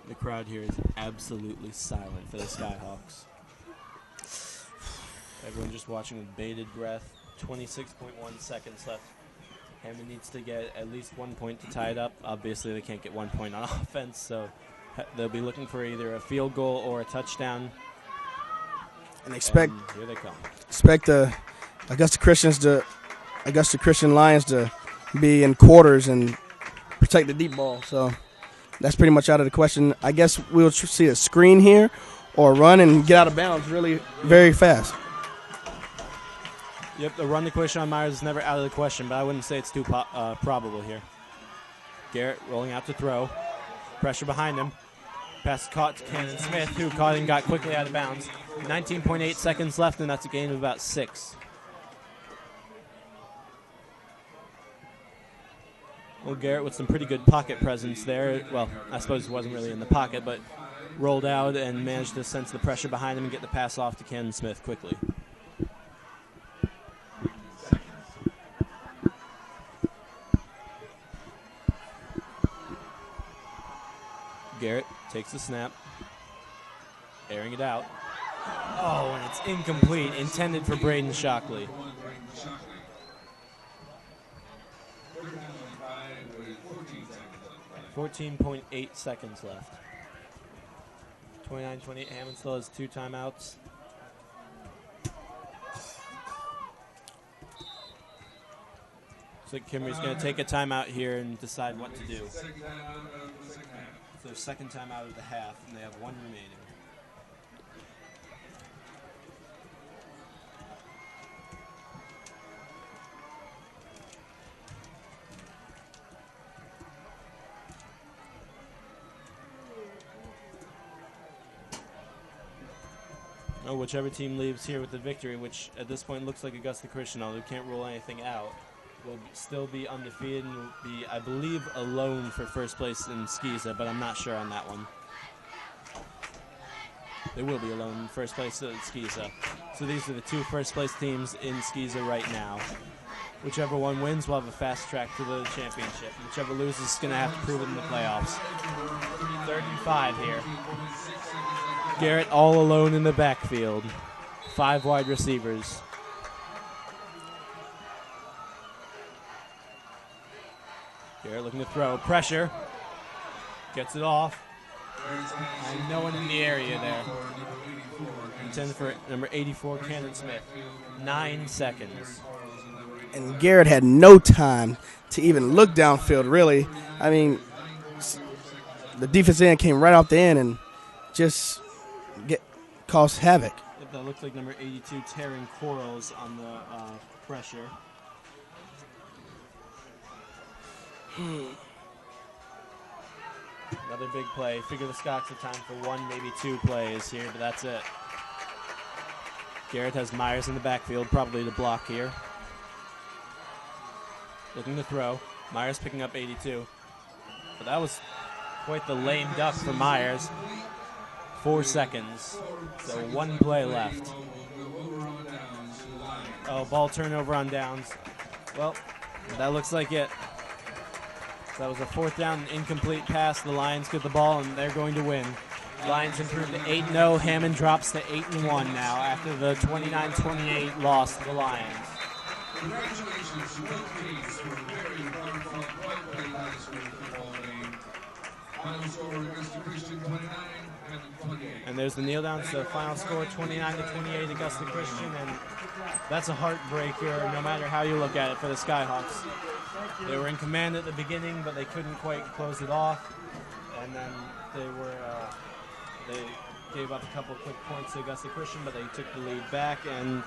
The crowd here is absolutely silent for the Skyhawks. Everyone just watching with bated breath. 26.1 seconds left. Hammond needs to get at least 1 point to tie it up. Obviously, they can't get 1 point on offense, so they'll be looking for either a field goal or a touchdown. And here they come. Expect the Augusta Christian Lions to be in quarters and protect the deep ball. So that's pretty much out of the question. I guess we'll see a screen here or run and get out of bounds really very fast. Yep, the run to Quishon Myers is never out of the question, but I wouldn't say it's too probable here. Garrett rolling out to throw. Pressure behind him. Pass caught to Cannon Smith, who caught and got quickly out of bounds. 19.8 seconds left, and that's a gain of about 6. Well, Garrett with some pretty good pocket presence there. Well, I suppose he wasn't really in the pocket, but rolled out and managed to sense the pressure behind him and get the pass off to Cannon Smith quickly. Garrett takes the snap, airing it out. Oh, and it's incomplete, intended for Braden Shockley. 14.8 seconds left. 29-28. Hammond still has 2 timeouts. So Kimmery's going to take a timeout here and decide what to do. So their second timeout of the half, and they have 1 remaining. Oh, whichever team leaves here with the victory, which at this point looks like Augusta Christian, although can't rule anything out, will still be undefeated and will be, I believe, alone for first place in Skeeza, but I'm not sure on that one. They will be alone in first place in Skeeza. So these are the 2 first place teams in Skeeza right now. Whichever one wins will have a fast track to the championship. Whichever loses is going to have to prove it in the playoffs. 3rd and 5 here. Garrett all alone in the backfield. 5 wide receivers. Garrett looking to throw. Pressure. Gets it off. And no one in the area there. Intended for number 84, Cannon Smith. 9 seconds. And Garrett had no time to even look downfield, really. I mean, the defensive end came right off the end and just caused havoc. That looks like number 82, Taryn Quarles on the pressure. Another big play. Figure the Scots have time for 1, maybe 2 plays here, but that's it. Garrett has Myers in the backfield, probably the block here. Looking to throw. Myers picking up 82. But that was quite the lame duck for Myers. 4 seconds. So 1 play left. Oh, ball turnover on downs. Well, that looks like it. So that was a 4th down and incomplete pass. The Lions get the ball, and they're going to win. Lions improve to 8-0. Hammond drops to 8-1 now after the 29-28 loss to the Lions. Congratulations to both teams for a very well-fought, well-played high school football game. Final score, Augusta Christian 29 and 28. And there's the kneel down. So final score 29-28 Augusta Christian, and that's a heartbreaker no matter how you look at it for the Skyhawks. They were in command at the beginning, but they couldn't quite close it off, and then they gave up a couple quick points to Augusta Christian, but they took the lead back, and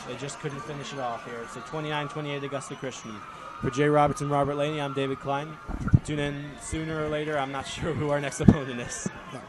they just couldn't finish it off here. So 29-28 Augusta Christian. For Jay Roberts and Robert Laney, I'm David Klein. Tune in sooner or later. I'm not sure who our next opponent is. No.